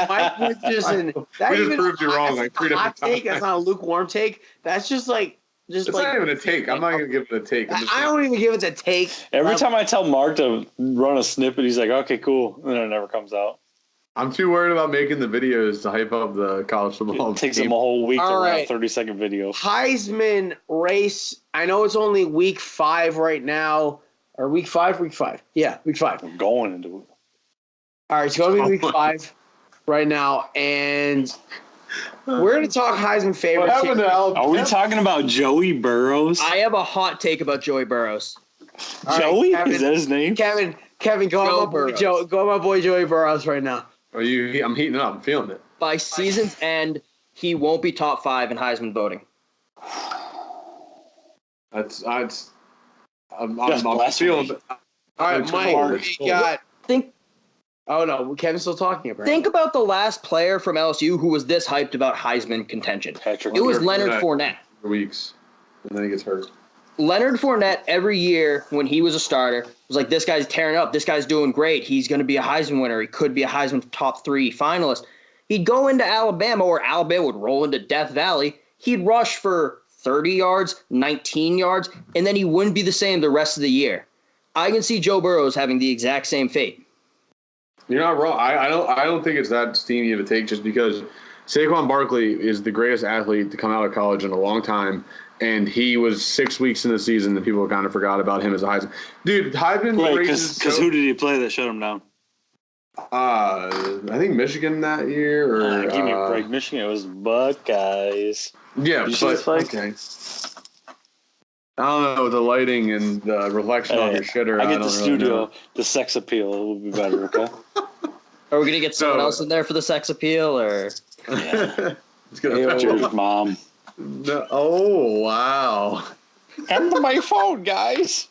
S1: Mike Richardson. That
S3: We just
S1: even-
S3: proved you wrong like 3
S1: hot
S3: different
S1: take. That's
S3: times.
S1: not a lukewarm take. That's just like
S3: It's not even a take. I'm not gonna give it a take. I'm just
S1: I don't even give it a take.
S4: Every time I tell Mark to run a snippet, he's like, "Okay, cool," and then it never comes out.
S3: I'm too worried about making the videos to hype up the college football
S4: It takes
S3: team.
S4: him a whole week
S1: All
S4: to run a
S1: right.
S4: 30-second video.
S1: Heisman race. I know it's only week 5 right now. Or week 5? Week 5. Yeah, week 5.
S4: I'm going into it.
S1: All right, it's going to be week 5 right now. And we're going to talk Heisman
S3: What
S1: favorites.
S3: happened to Alabama?
S4: Are we talking about Joey Burrows?
S2: I have a hot take about Joey Burrows.
S1: All right,
S4: Joey?
S1: Kevin.
S4: Is that his name?
S1: Kevin, go
S2: Joe
S1: on my boy,
S2: Burrows.
S1: go on my boy Joey Burrows right now.
S3: Are you? I'm heating up. I'm feeling it.
S2: By season's end, he won't be top 5 in Heisman voting.
S3: That's
S4: That's
S3: I'm
S4: blasphemy.
S3: feeling.
S1: All right,
S3: It's
S1: Mike,
S3: hard.
S1: we got.
S2: Think
S1: Oh no, Kevin's still talking about.
S2: think about the last player from LSU who was this hyped about Heisman contention.
S4: Patrick.
S2: It was
S3: Leonard
S2: Leonard
S3: Fournette.
S2: Fournette.
S3: Weeks, and then he gets hurt.
S2: Leonard Fournette, every year when he was a starter, was like, this guy's tearing up. This guy's doing great. He's going to be a Heisman winner. He could be a Heisman top 3 finalist. He'd go into Alabama, or Alabama would roll into Death Valley. He'd rush for 30 yards, 19 yards, and then he wouldn't be the same the rest of the year. I can see Joe Burrows having the exact same fate.
S3: You're not wrong. I don't think it's that steamy of a take just because Saquon Barkley is the greatest athlete to come out of college in a long time, and he was 6 weeks in the season and people kind of forgot about him as a Heisman. Dude, Heisman
S4: Wait,
S3: races.
S4: because who did he play that shut him down?
S3: I think Michigan that year, or
S4: Give me a break. Michigan, it was Buckeyes.
S3: yeah,
S4: Did you see
S3: but
S4: this fight?
S3: okay. I don't know the lighting and the reflection on
S4: Hey,
S3: your shitter.
S4: I get
S3: don't
S4: the
S3: really
S4: studio,
S3: know.
S4: the sex appeal. It will be better, okay?
S2: Are we gonna get someone else in there for the sex appeal, or?
S4: Yeah.
S3: It's gonna
S4: Jared's mom.
S3: No. Oh wow.
S4: And my phone, guys.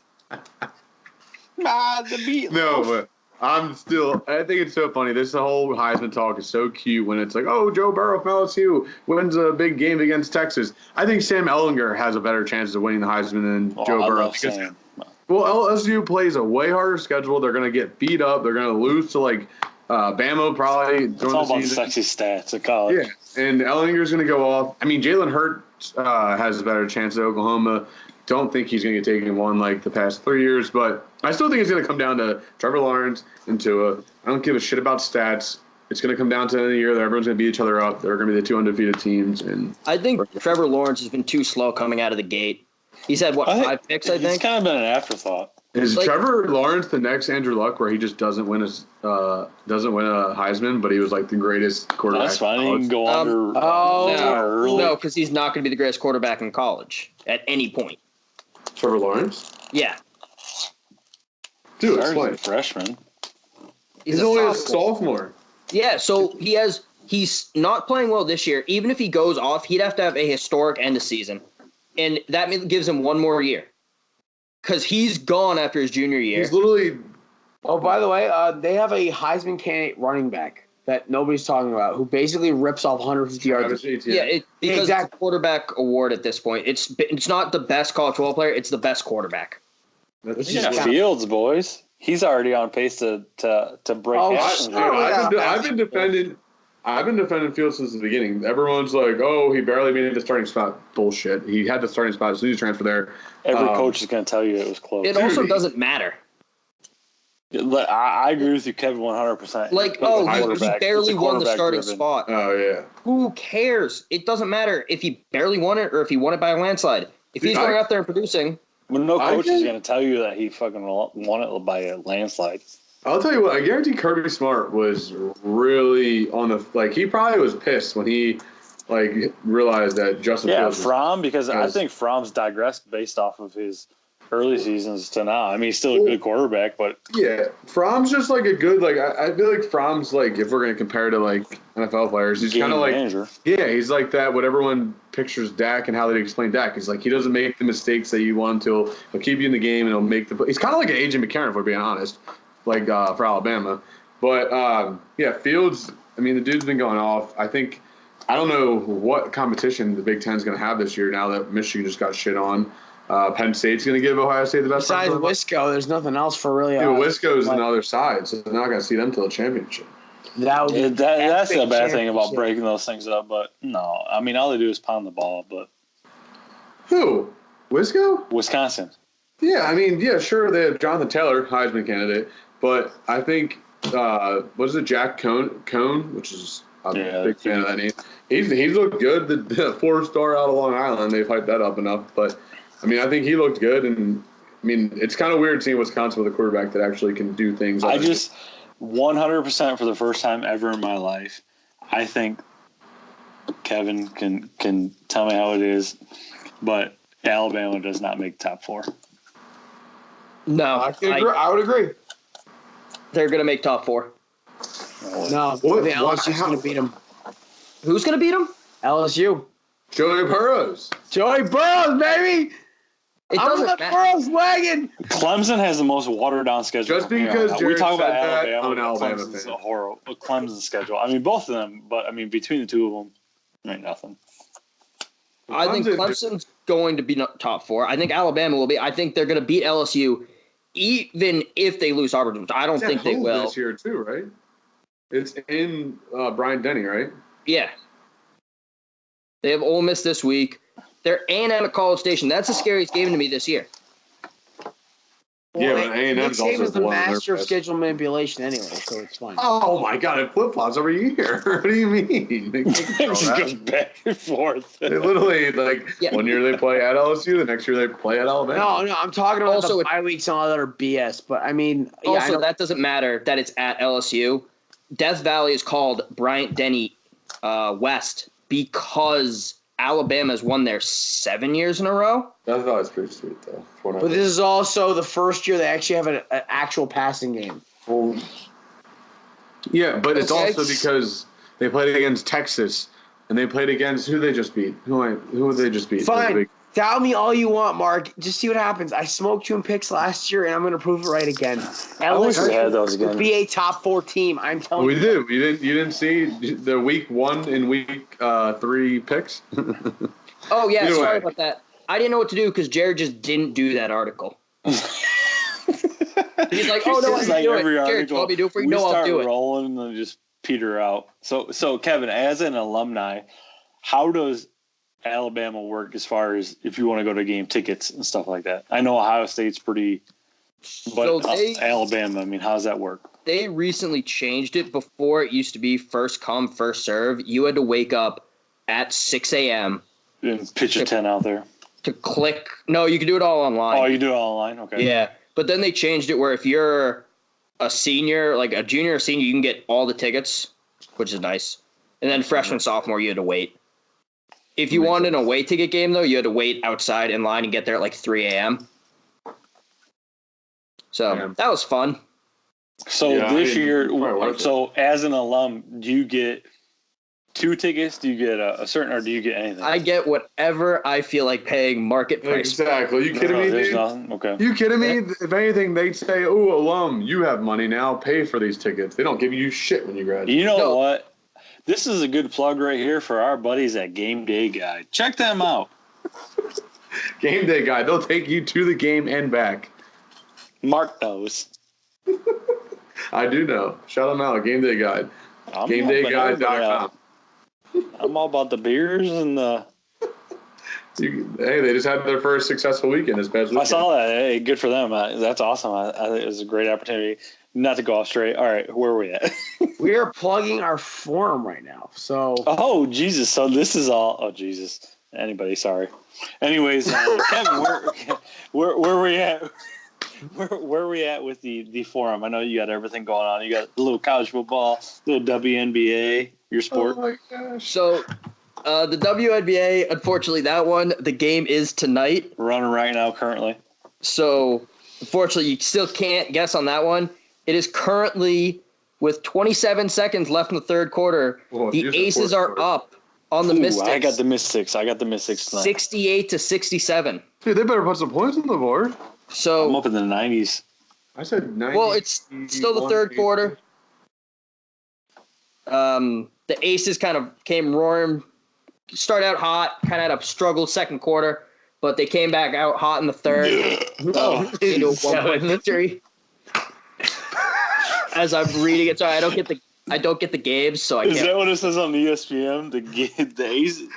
S4: The beat.
S3: No, but I think it's so funny. This whole Heisman talk is so cute when it's like, oh, Joe Burrow from LSU wins a big game against Texas. I think Sam Ehlinger has a better chance of winning the Heisman than Joe Burrow. Well, LSU plays a way harder schedule. They're going to get beat up. They're going to lose to Bama probably.
S4: It's all about sexy stats at college.
S3: Yeah, and Ehlinger's going to go off. I mean, Jalen Hurts has a better chance at Oklahoma. Don't think he's going to get taken one like the past 3 years, but I still think it's going to come down to Trevor Lawrence and Tua. I don't give a shit about stats. It's going to come down to the end of the year that everyone's going to beat each other up. They're going to be the two undefeated teams. And
S2: I think Trevor Lawrence has been too slow coming out of the gate. He's had, 5 picks, I think?
S4: It's kind of been an afterthought.
S3: Is Trevor Lawrence the next Andrew Luck, where he just doesn't win a Heisman, but he was like the greatest quarterback?
S4: That's fine. He can go under.
S2: No, because he's not going to be the greatest quarterback in college at any point.
S3: Trevor Lawrence?
S2: Yeah.
S3: Dude,
S4: He's
S3: explain.
S4: a freshman.
S3: He's only a sophomore.
S2: Yeah, so he's not playing well this year. Even if he goes off, he'd have to have a historic end of season. And that gives him one more year. Because he's gone after his junior year.
S3: He's literally.
S1: Oh, by the way, they have a Heisman candidate running back that nobody's talking about, who basically rips off 150 yards.
S2: Yeah, because it's a quarterback award at this point. It's not the best college football player; it's the best quarterback.
S4: Fields, boys. He's already on pace to break.
S3: I've been defending Fields since the beginning. Everyone's like, "Oh, he barely made it the starting spot." Bullshit. He had the starting spot as soon as he transferred there.
S4: Every coach is going to tell you it was close.
S2: It also doesn't matter.
S4: I agree with you, Kevin, 100%.
S2: He barely won the starting spot.
S3: Oh, yeah.
S2: Who cares? It doesn't matter if he barely won it or if he won it by a landslide. If he's going out there and producing.
S4: Well, no coach is going to tell you that he fucking won it by a landslide.
S3: I'll tell you what, I guarantee Kirby Smart was really on the – he probably was pissed when he realized that Justin Fields
S4: Fromm, because I think Fromm's digressed based off of his – early seasons to now. I mean, he's still a good quarterback, but
S3: yeah, Fromm's just a good I feel like Fromm's if we're gonna compare to NFL players, he's kind of
S4: manager.
S3: He's like that. What everyone pictures Dak and how they explain Dak. He's he doesn't make the mistakes that you want him to. He'll keep you in the game and he'll make the. He's kind of like an AJ McCarron, if we're being honest, for Alabama. But Fields. I mean, the dude's been going off. I don't know what competition the Big Ten's gonna have this year now that Michigan just got shit on. Penn State's going to give Ohio State the best.
S1: Besides Wisco, there's nothing else for really.
S3: Wisco's on the other side, so they're not going to see them till the championship.
S4: That's the bad thing about breaking those things up. But no, I mean, all they do is pound the ball. But
S3: who? Wisco?
S4: Wisconsin.
S3: Yeah, I mean, sure, they have Jonathan Taylor, Heisman candidate, but I think what is it, Jack Cone, which is I'm a big fan of that name. He's looked good. The 4-star out of Long Island, they've hyped that up enough, but. I mean, I think he looked good, and I mean, it's kind of weird seeing Wisconsin with a quarterback that actually can do things.
S4: I just 100% for the first time ever in my life, I think Kevin can tell me how it is, but Alabama does not make top 4.
S2: No,
S1: I would agree.
S2: They're going to make top 4.
S1: No, the LSU's going to beat them.
S2: Who's going to beat them?
S1: LSU.
S3: Joey Burrows,
S1: baby. I'm on the Burrows wagon.
S4: Clemson has the most watered down schedule.
S3: Just because
S4: we talk about
S3: Alabama,
S4: I'm
S3: an Alabama
S4: Clemson's
S3: fan.
S4: a horrible Clemson schedule. I mean, both of them, but I mean, between the two of them, ain't nothing.
S2: I think Clemson's going to be top 4. I think Alabama will be. I think they're going to beat LSU, even if they lose Auburn. I don't think they will.
S3: This year too, right? It's in Bryant-Denny, right?
S2: Yeah. They have Ole Miss this week. They're A&M at College Station. That's the scariest game to me this year.
S3: Yeah, but A&M's also
S1: is the master of schedule manipulation anyway, so it's fine.
S3: Oh my God, it flip-flops every year. What do you mean?
S4: It just goes back and forth.
S3: They literally 1 year they play at LSU, the next year they play at Alabama.
S1: No, I'm talking about also the bye weeks and all that are BS. But I mean,
S2: also that doesn't matter that it's at LSU. Death Valley is called Bryant-Denny West because Alabama's won there 7 years in a row.
S3: Death Valley's pretty sweet though.
S1: But this is also the first year they actually have an actual passing game.
S3: Well, Yeah, but it's
S2: Okay.
S3: also because they played against Texas, and they played against who they just beat. Who they just beat?
S1: Fine. Doubt me all you want, Mark. Just see what happens. I smoked you in picks last year, and I'm going to prove it right again.
S4: I wish we had those
S1: will
S4: again.
S1: be a top 4 team. I'm telling
S3: We
S1: you.
S3: did. You didn't see the week 1 and week 3 picks.
S2: Oh, yeah,
S3: Either
S2: sorry
S3: way.
S2: about that. I didn't know what to do because Jared just didn't do that article. He's like, oh, no, I
S4: It's
S2: can
S4: like
S2: do it.
S4: every
S2: Jared,
S4: article,
S2: you want me to do it for you?
S4: we
S2: No, I'll
S4: start
S2: do it.
S4: rolling and then just peter out. So Kevin, as an alumni, how does Alabama work as far as if you want to go to game tickets and stuff like that? I know Ohio State's pretty, but
S2: So
S4: Alabama, I mean, how does that work?
S2: They recently changed it. Before, it used to be first come, first serve. You had to wake up at 6 a.m.
S4: And pitch a 10 out there.
S2: to click. No, you can do it all online.
S4: Oh, you do it online? Okay.
S2: Yeah, but then they changed it where if you're a senior, like a junior or senior, you can get all the tickets, which is nice. And then freshman, sophomore, you had to wait. If you wanted an away ticket game, though, you had to wait outside in line and get there at like 3 a.m. So that was fun.
S4: So this year, so as an alum, do you get 2 tickets? Do you get a certain, or do you get anything?
S2: I get whatever I feel like paying market price.
S3: Exactly. You kidding me,
S4: There's
S3: dude?
S4: nothing? Okay.
S3: You kidding me? If anything, they'd say, "Oh, alum, you have money now. Pay for these tickets." They don't give you shit when you graduate.
S4: You know what? This is a good plug right here for our buddies at Game Day Guide. Check them out.
S3: Game Day Guide. They'll take you to the game and back.
S4: Mark knows.
S3: I do know. Shout them out. Game Day Guide. GameDayGuide.com.
S4: I'm all about the beers and the.
S3: Hey, they just had their first successful weekend this past weekend.
S4: I saw that. Hey, good for them. That's awesome. I think it was a great opportunity. Not to go off straight. All right, where are we at?
S1: We are plugging our forum right now. So.
S4: Oh, Jesus. So this is all. Oh, Jesus. Anybody, sorry. Anyways, Kevin, where are we at? Where are we at with the forum? I know you got everything going on. You got a little college football, little WNBA, your sport.
S3: Oh, my gosh.
S2: So the WNBA, unfortunately, that one, the game is tonight.
S4: Running right now currently.
S2: So, unfortunately, you still can't guess on that one. It is currently, with 27 seconds left in the third quarter, the Aces are up on the Mystics.
S4: I got the Mystics tonight.
S2: 68 to 67.
S3: Dude, they better put some points on the board.
S2: So
S4: I'm up in the 90s.
S3: I said 90.
S2: Well, it's still the third quarter. The Aces kind of came roaring, started out hot, kind of had a struggle second quarter, but they came back out hot in the third. Into a 1-point victory. As I'm reading it, sorry, I don't get the games, so I can't.
S4: Is that what it says on ESPN? The Aces,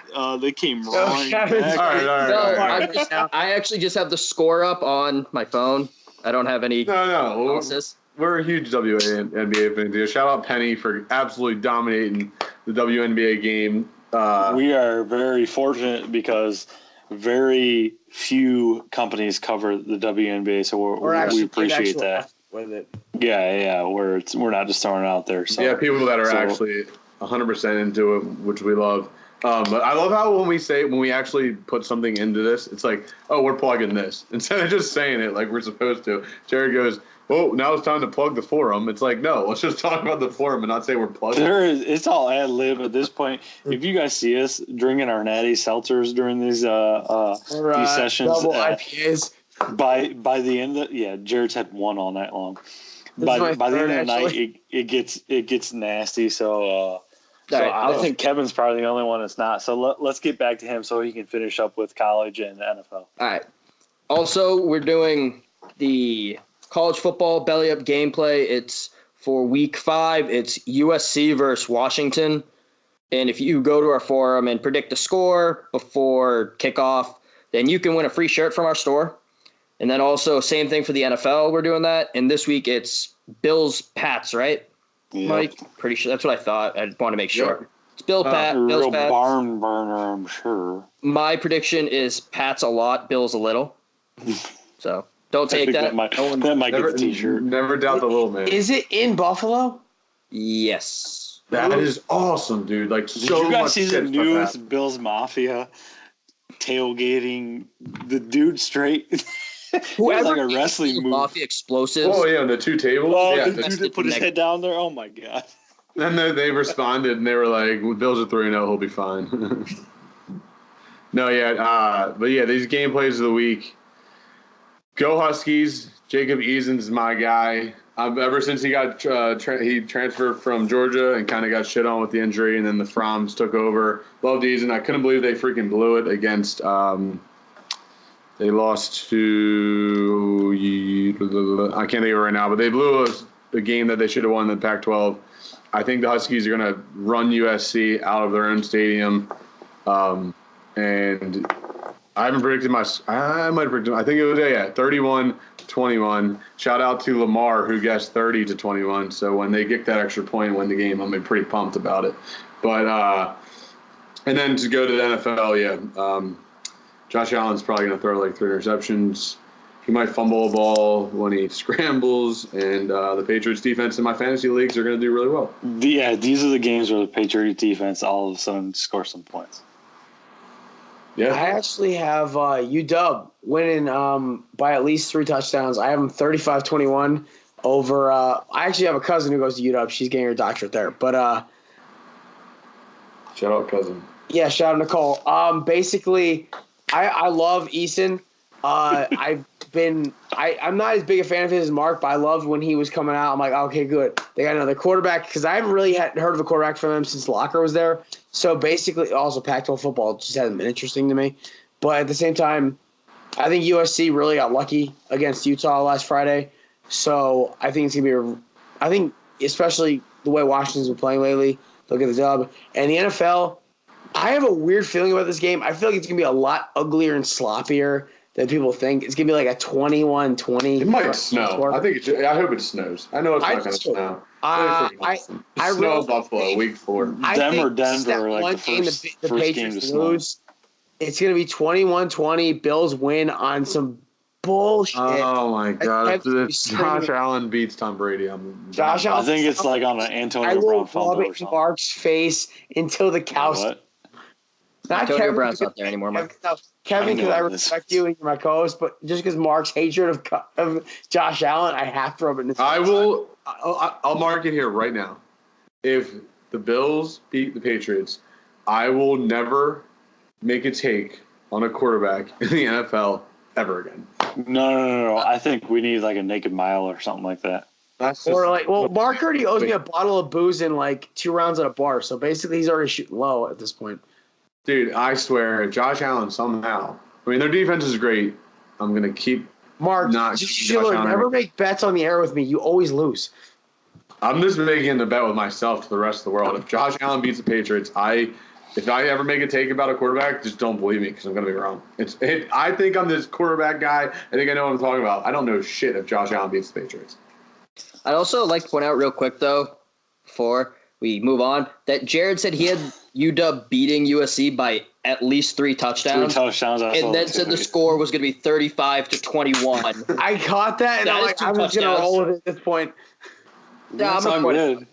S4: they came roaring back.
S3: All right.
S2: I actually just have the score up on my phone. I don't have any analysis.
S3: We're a huge WNBA fans here. Shout out Penny for absolutely dominating the WNBA game.
S4: We are very fortunate because very few companies cover the WNBA, so we appreciate that.
S1: With it.
S4: Yeah, we're not just throwing it out there. So
S3: yeah, people that are actually 100% into it, which we love. But I love how when we actually put something into this, it's like, oh, we're plugging this instead of just saying it like we're supposed to. Jared goes, oh, now it's time to plug the forum. It's like, no, let's just talk about the forum and not say we're plugging.
S4: It's all ad lib at this point. If you guys see us drinking our natty seltzers during these sessions,
S1: double IPAs.
S4: By the end of Jared's had one all night long. By the end of the night, it gets nasty. So I think Kevin's probably the only one that's not. So let's get back to him so he can finish up with college and NFL.
S2: All right. Also, we're doing the college football belly up gameplay. It's for week 5. It's USC versus Washington. And if you go to our forum and predict the score before kickoff, then you can win a free shirt from our store. And then also same thing for the NFL. We're doing that. And this week it's Bills Pats, right?
S4: Yep.
S2: Mike, pretty sure that's what I thought. I want to make sure.
S3: Yep.
S2: It's Bills
S4: Real
S2: Pats.
S4: barn burner, I'm sure.
S2: My prediction is Pats a lot, Bills a little. So don't take that.
S4: That might get the t-shirt.
S3: Never doubt the little man.
S1: Is it in Buffalo?
S2: Yes.
S3: That is awesome, dude. Like,
S4: Did
S3: so
S4: you guys
S3: much
S4: see the
S3: shit
S4: newest Bills Mafia tailgating the dude straight? was like a wrestling move.
S2: Off the explosives.
S3: Oh, yeah, the two tables.
S4: Oh,
S3: yeah,
S4: the dude that put his head down there. Oh my god.
S3: Then they responded and they were like, well, Bills are 3-0, he'll be fine. No, yeah, but yeah, these game plays of the week. Go Huskies. Jacob Eason's my guy. Ever since he got he transferred from Georgia and kind of got shit on with the injury, and then the Froms took over. Loved Eason. I couldn't believe they freaking blew it against. They lost to I can't think of it right now, but they blew the game that they should have won in the Pac-12. I think the Huskies are going to run USC out of their own stadium. And I haven't predicted I might have predicted. I think it was 31-21. Shout out to Lamar who guessed 30-21. So when they get that extra point and win the game, I'm pretty pumped about it. But and then to go to the NFL, Josh Allen's probably going to throw like 3 interceptions. He might fumble a ball when he scrambles, and the Patriots defense in my fantasy leagues are going to do really well.
S4: Yeah, these are the games where the Patriots defense all of a sudden scores some points.
S3: Yeah,
S1: I actually have UW winning by at least 3 touchdowns. I have them 35-21 over. I actually have a cousin who goes to UW. She's getting her doctorate there. But
S3: shout out cousin.
S1: Yeah, shout out Nicole. Basically, I love Eason. I'm not as big a fan of his as Mark, but I loved when he was coming out. I'm like, okay, good. They got another quarterback because I haven't really heard of a quarterback from them since Locker was there. So basically, also Pac-12 football just hasn't been interesting to me. But at the same time, I think USC really got lucky against Utah last Friday. So I think it's gonna be. I think especially the way Washington's been playing lately, they'll get the dub. And the NFL, I have a weird feeling about this game. I feel like it's gonna be a lot uglier and sloppier than people think. It's going to be like a 21-20.
S3: It might snow. I hope it snows. I know it's not going to snow.
S1: I
S3: snow in Buffalo week 4.
S4: Denver, like the
S1: Patriots lose. It's going to be 21-20. Bills win on some bullshit.
S3: Oh, my God. If Josh Allen beats Tom Brady,
S1: Josh Allen.
S4: I think it's like on an Antonio Brown fumble or something.
S1: Mark's face until the cows.
S4: What?
S1: Not
S2: Antonio
S1: Kevin,
S2: Brown's not there anymore, Mark.
S1: Kevin, because I respect you and you're my co-host, but just because Mark's hatred of Josh Allen, I have to rub it in his face.
S3: I'll mark it here right now. If the Bills beat the Patriots, I will never make a take on a quarterback in the NFL ever again.
S4: No. I think we need like a naked mile or something like that.
S1: Mark already owes me a bottle of booze and like 2 rounds at a bar, so basically he's already shooting low at this point.
S3: Dude, I swear, Josh Allen somehow. I mean, their defense is great. I'm gonna keep
S1: Mark. Never make bets on the air with me. You always lose.
S3: I'm just making the bet with myself to the rest of the world. If Josh Allen beats the Patriots, if I ever make a take about a quarterback, just don't believe me because I'm gonna be wrong. I think I'm this quarterback guy. I think I know what I'm talking about. I don't know shit if Josh Allen beats the Patriots.
S2: I'd also like to point out real quick though, before we move on, that Jared said he had UW beating USC by at least 3 touchdowns.
S4: 3 touchdowns.
S2: And then said the score was going to be 35-21.
S1: I caught that, and I'm just going to roll with it at this point.
S4: Yeah, I'm good.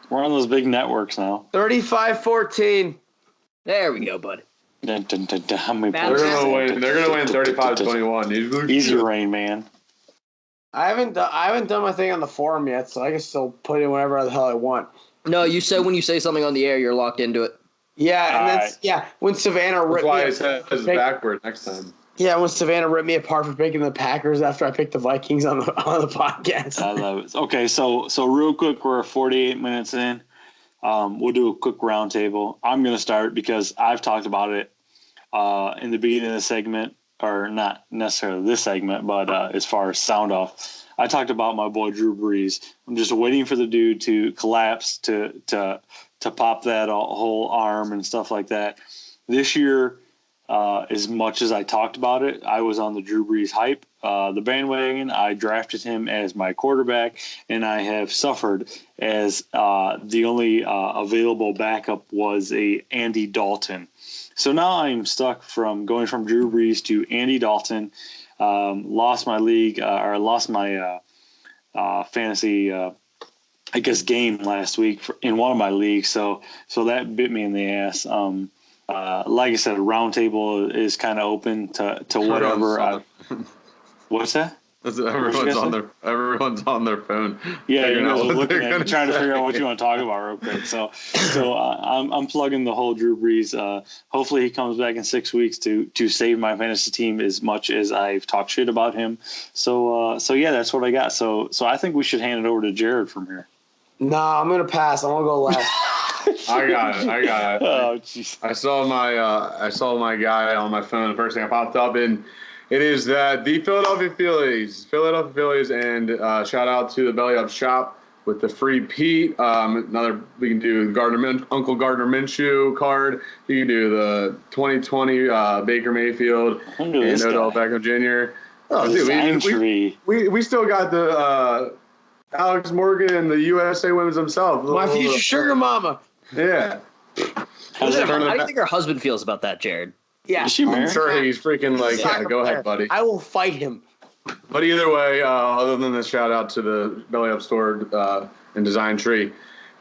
S4: We're on those big networks now.
S1: 35-14.
S2: There we go, bud.
S4: How many
S3: points? They're going to win 35-21.
S4: Easy rain, man.
S1: I haven't done my thing on the forum yet, so I can still put in whatever the hell I want.
S2: No, you said when you say something on the air, you're locked into it.
S1: Yeah, and when Savannah ripped
S3: me apart. That's why it says backward next time.
S1: Yeah, when Savannah ripped me apart for picking the Packers after I picked the Vikings on the podcast.
S4: I love it. Okay, so real quick, we're 48 minutes in. We'll do a quick roundtable. I'm going to start because I've talked about it in the beginning of the segment, or not necessarily this segment, but as far as sound off. I talked about my boy Drew Brees. I'm just waiting for the dude to collapse to pop that whole arm and stuff like that. This year, as much as I talked about it, I was on the Drew Brees hype, the bandwagon. I drafted him as my quarterback, and I have suffered as the only available backup was a Andy Dalton. So now I'm stuck from going from Drew Brees to Andy Dalton. Lost my league or lost my fantasy game last week in one of my leagues. So that bit me in the ass. Like I said, a roundtable is kind of open to whatever. What's that?
S3: Everyone's on their phone.
S4: Yeah, you guys
S3: out
S4: are
S3: what
S4: looking
S3: they're
S4: at
S3: gonna
S4: me, trying to figure out what
S3: say.
S4: you want to talk about real quick. So I'm plugging the whole Drew Brees. Hopefully he comes back in 6 weeks to save my fantasy team as much as I've talked shit about him. So yeah, that's what I got. So I think we should hand it over to Jared from here.
S1: Nah, I'm gonna pass. I'm gonna go last.
S3: I got it.
S4: Oh jeez.
S3: I saw my guy on my phone. The first thing I popped up, and it is that the Philadelphia Phillies, and shout out to the Belly Up Shop with the free Pete. Another we can do Uncle Gardner Minshew card. You can do the 2020 Baker Mayfield and Odell Beckham Jr. Oh, dude, we still got the Alex Morgan and the USA Women's himself.
S1: My future sugar mama.
S3: Yeah.
S2: How do you think her husband feels about that, Jared?
S1: Yeah,
S4: Is she married?
S3: I'm sure he's freaking like, yeah, go ahead, buddy.
S1: I will fight him.
S3: But either way, other than the shout out to the Belly Up Store and Design Tree,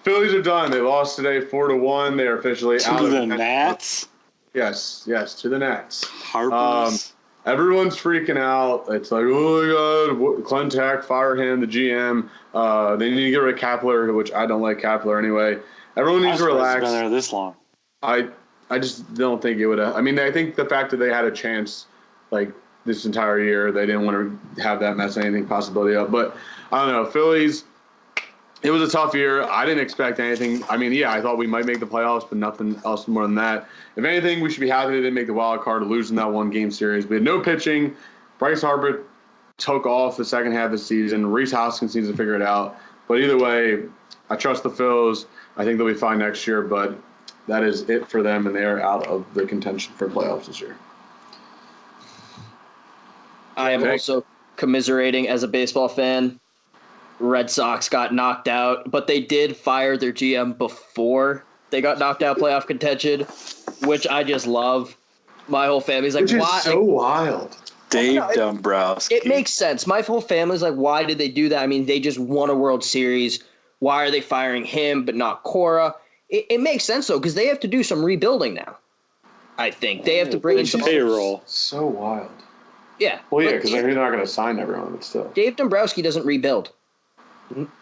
S3: Phillies are done. They lost today 4-1. They are officially out of
S4: the Nats.
S3: Yes, to the Nats.
S4: Harper's.
S3: Everyone's freaking out. It's like, oh my God, Clentac, fire him, the GM. They need to get rid of Kapler, which I don't like Kapler anyway. Everyone needs to relax.
S4: Been there this long.
S3: I just don't think it would have. I mean, I think the fact that they had a chance, like this entire year, they didn't want to have that mess anything possibility up. But I don't know, Phillies. It was a tough year. I didn't expect anything. I mean, yeah, I thought we might make the playoffs, but nothing else more than that. If anything, we should be happy they didn't make the wild card, losing that one game series. We had no pitching. Bryce Harper took off the second half of the season. Reese Hoskins needs to figure it out. But either way, I trust the Phils. I think they'll be fine next year, but that is it for them, and they are out of the contention for playoffs this year.
S2: I am also commiserating as a baseball fan. Red Sox got knocked out, but they did fire their GM before they got knocked out playoff contention, which I just love. My whole family's like,
S3: which is
S2: why?
S3: So wild.
S4: Dave Dombrowski.
S2: It makes sense. My whole family's like, why did they do that? I mean, they just won a World Series. Why are they firing him but not Cora? It makes sense, though, because they have to do some rebuilding now. I think they have to bring in some
S4: payroll.
S3: So wild.
S2: Yeah.
S3: Well, yeah, because they're not going to sign everyone, but still.
S2: Dave Dombrowski doesn't rebuild.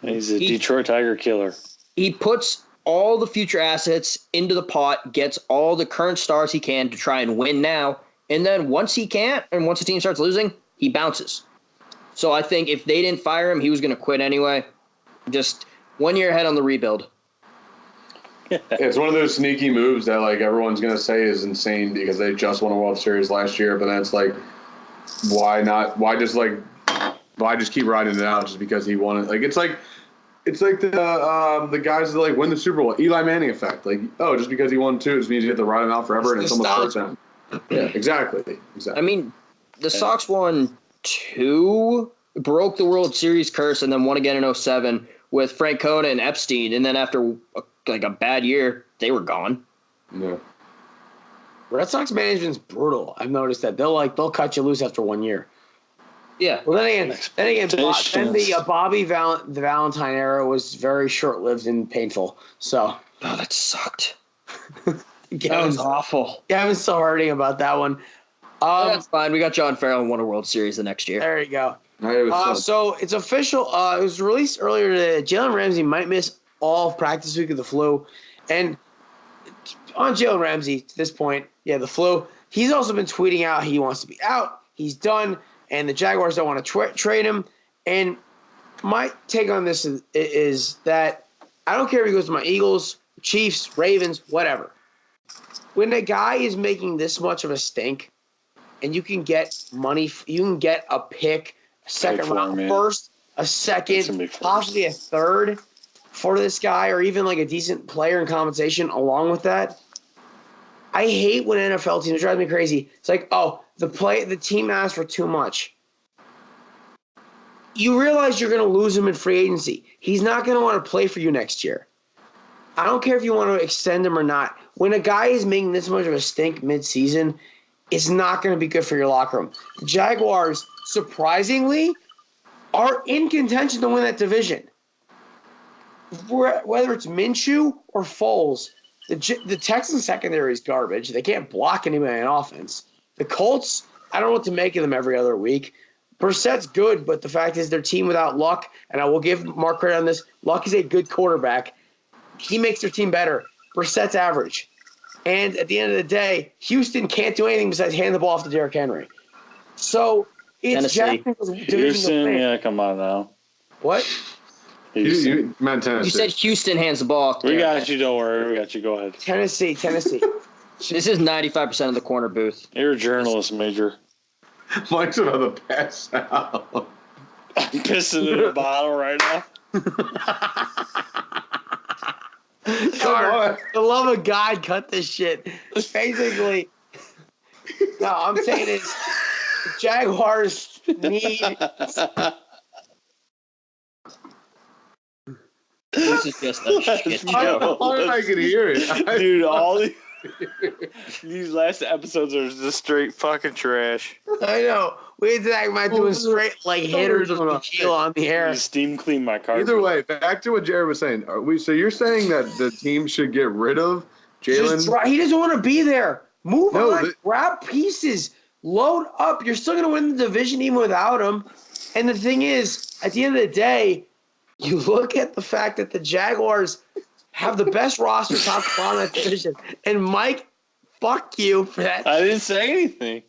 S4: He's a Detroit Tiger killer.
S2: He puts all the future assets into the pot, gets all the current stars he can to try and win now, and then once he can't, and once the team starts losing, he bounces. So I think if they didn't fire him, he was going to quit anyway. Just 1 year ahead on the rebuild.
S3: It's one of those sneaky moves that like everyone's going to say is insane because they just won a World Series last year, but then it's like, why not? Why just keep riding it out just because he won it? Like it's like the guys that like win the Super Bowl, Eli Manning effect. Like, oh, just because he won two, it just means you have to ride him out forever, and it's almost first down. Yeah, exactly.
S2: I mean, the Sox won 2, broke the World Series curse, and then won again in 2007 with Francona and Epstein, and then after like a bad year, they were gone.
S3: Yeah.
S1: Red Sox management's brutal. I've noticed that they'll cut you loose after 1 year.
S2: Yeah.
S1: Well, then again, the Bobby the Valentine era was very short-lived and painful. So,
S2: that sucked. That was awful.
S1: Kevin's still hurting about that one.
S2: That's fine. We got John Farrell and won a World Series the next year.
S1: There you go. So it's official. It was released earlier today. Jalen Ramsey might miss all of practice week of the flu, and on Jalen Ramsey to this point, the flu. He's also been tweeting out he wants to be out. He's done. And the Jaguars don't want to trade him. And my take on this is that I don't care if he goes to my Eagles, Chiefs, Ravens, whatever. When a guy is making this much of a stink and you can get money, you can get a pick, a second round first, a second, possibly a third for this guy, or even like a decent player in compensation along with that. I hate when NFL teams, it drives me crazy. It's like, oh, the team asked for too much. You realize you're going to lose him in free agency. He's not going to want to play for you next year. I don't care if you want to extend him or not. When a guy is making this much of a stink mid-season, it's not going to be good for your locker room. The Jaguars, surprisingly, are in contention to win that division. Whether it's Minshew or Foles, the Texans secondary is garbage. They can't block anybody on offense. The Colts, I don't know what to make of them every other week. Brissett's good, but the fact is their team without Luck, and I will give Mark credit on this, Luck is a good quarterback. He makes their team better. Brissett's average. And at the end of the day, Houston can't do anything besides hand the ball off to Derrick Henry. So it's Jacksonville's division to win.
S4: Yeah, come on now.
S1: What?
S3: You meant Tennessee.
S2: You said Houston hands the ball off.
S4: We got you. Don't worry. We got you. Go ahead.
S1: Tennessee.
S2: This is 95% of the corner booth.
S4: You're a journalist, Major.
S3: Mike's about to pass out.
S4: I'm pissing in a bottle right now.
S1: For the love of God, cut this shit. Basically, no, I'm saying is the Jaguars need.
S2: This is just a shit show.
S3: I can hear it.
S4: Dude, all these last episodes are just straight fucking trash.
S1: I know. We had to act like doing straight like hitters of tequila on the air.
S4: Steam clean my car.
S3: Either way, back to what Jared was saying. So you're saying that the team should get rid of Jalen?
S1: He doesn't want to be there. Move on. Grab pieces. Load up. You're still going to win the division even without him. And the thing is, at the end of the day, you look at the fact that the Jaguars have the best roster top to bottom of that division. And Mike, fuck you for that.
S4: I didn't say anything.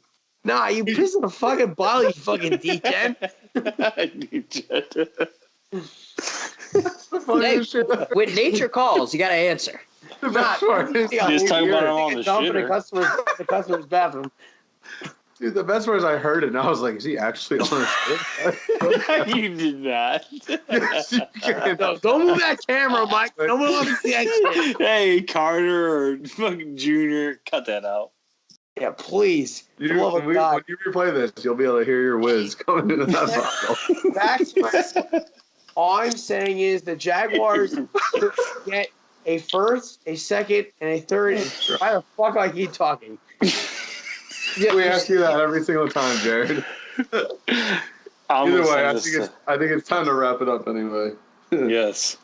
S1: Nah, you pissed in a fucking bottle, you fucking degen.
S2: Hey, when nature calls, you got to answer.
S3: The best part is
S4: just talking about him on the
S1: shitter. The customer's bathroom.
S3: Dude, the best part is I heard it, and I was like, is he actually on his
S4: You did not.
S3: Yes, you can.
S1: No, don't move that camera, Mike. Don't move that shit.
S4: Hey, Carter or fucking Junior, cut that out.
S1: Yeah, please.
S3: When you replay this, you'll be able to hear your whiz coming into that bottle.
S1: Back to my all I'm saying is the Jaguars get a first, a second, and a third. And why the fuck I keep talking?
S3: We ask you that every single time, Jared. Either way, I think it's time to wrap it up anyway.
S4: Yes.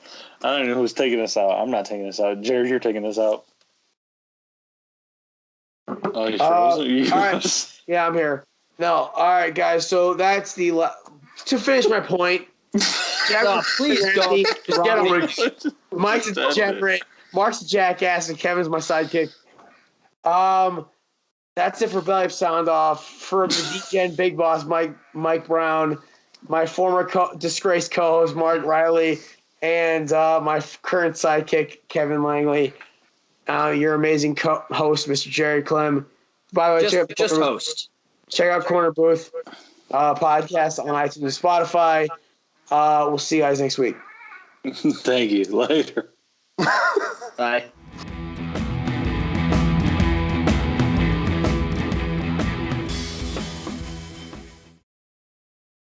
S4: I don't know who's taking us out. I'm not taking us out. Jared, you're taking us out. Oh, you frozen?
S1: All right. Yeah, I'm here. No, all right, guys. So that's to finish my point.
S2: No, please don't.
S1: Just get over it. Mike's a degenerate. Mark's a jackass, and Kevin's my sidekick. That's it for Belly Up Sound Off. For the DGen Big Boss, Mike Brown, my former disgraced co-host, Mark Riley, and my current sidekick, Kevin Langley. Your amazing host, Mr. Jerry Clem. By the way,
S2: just host.
S1: Check out Corner Booth podcast on iTunes and Spotify. We'll see you guys next week.
S4: Thank you. Later.
S2: Bye.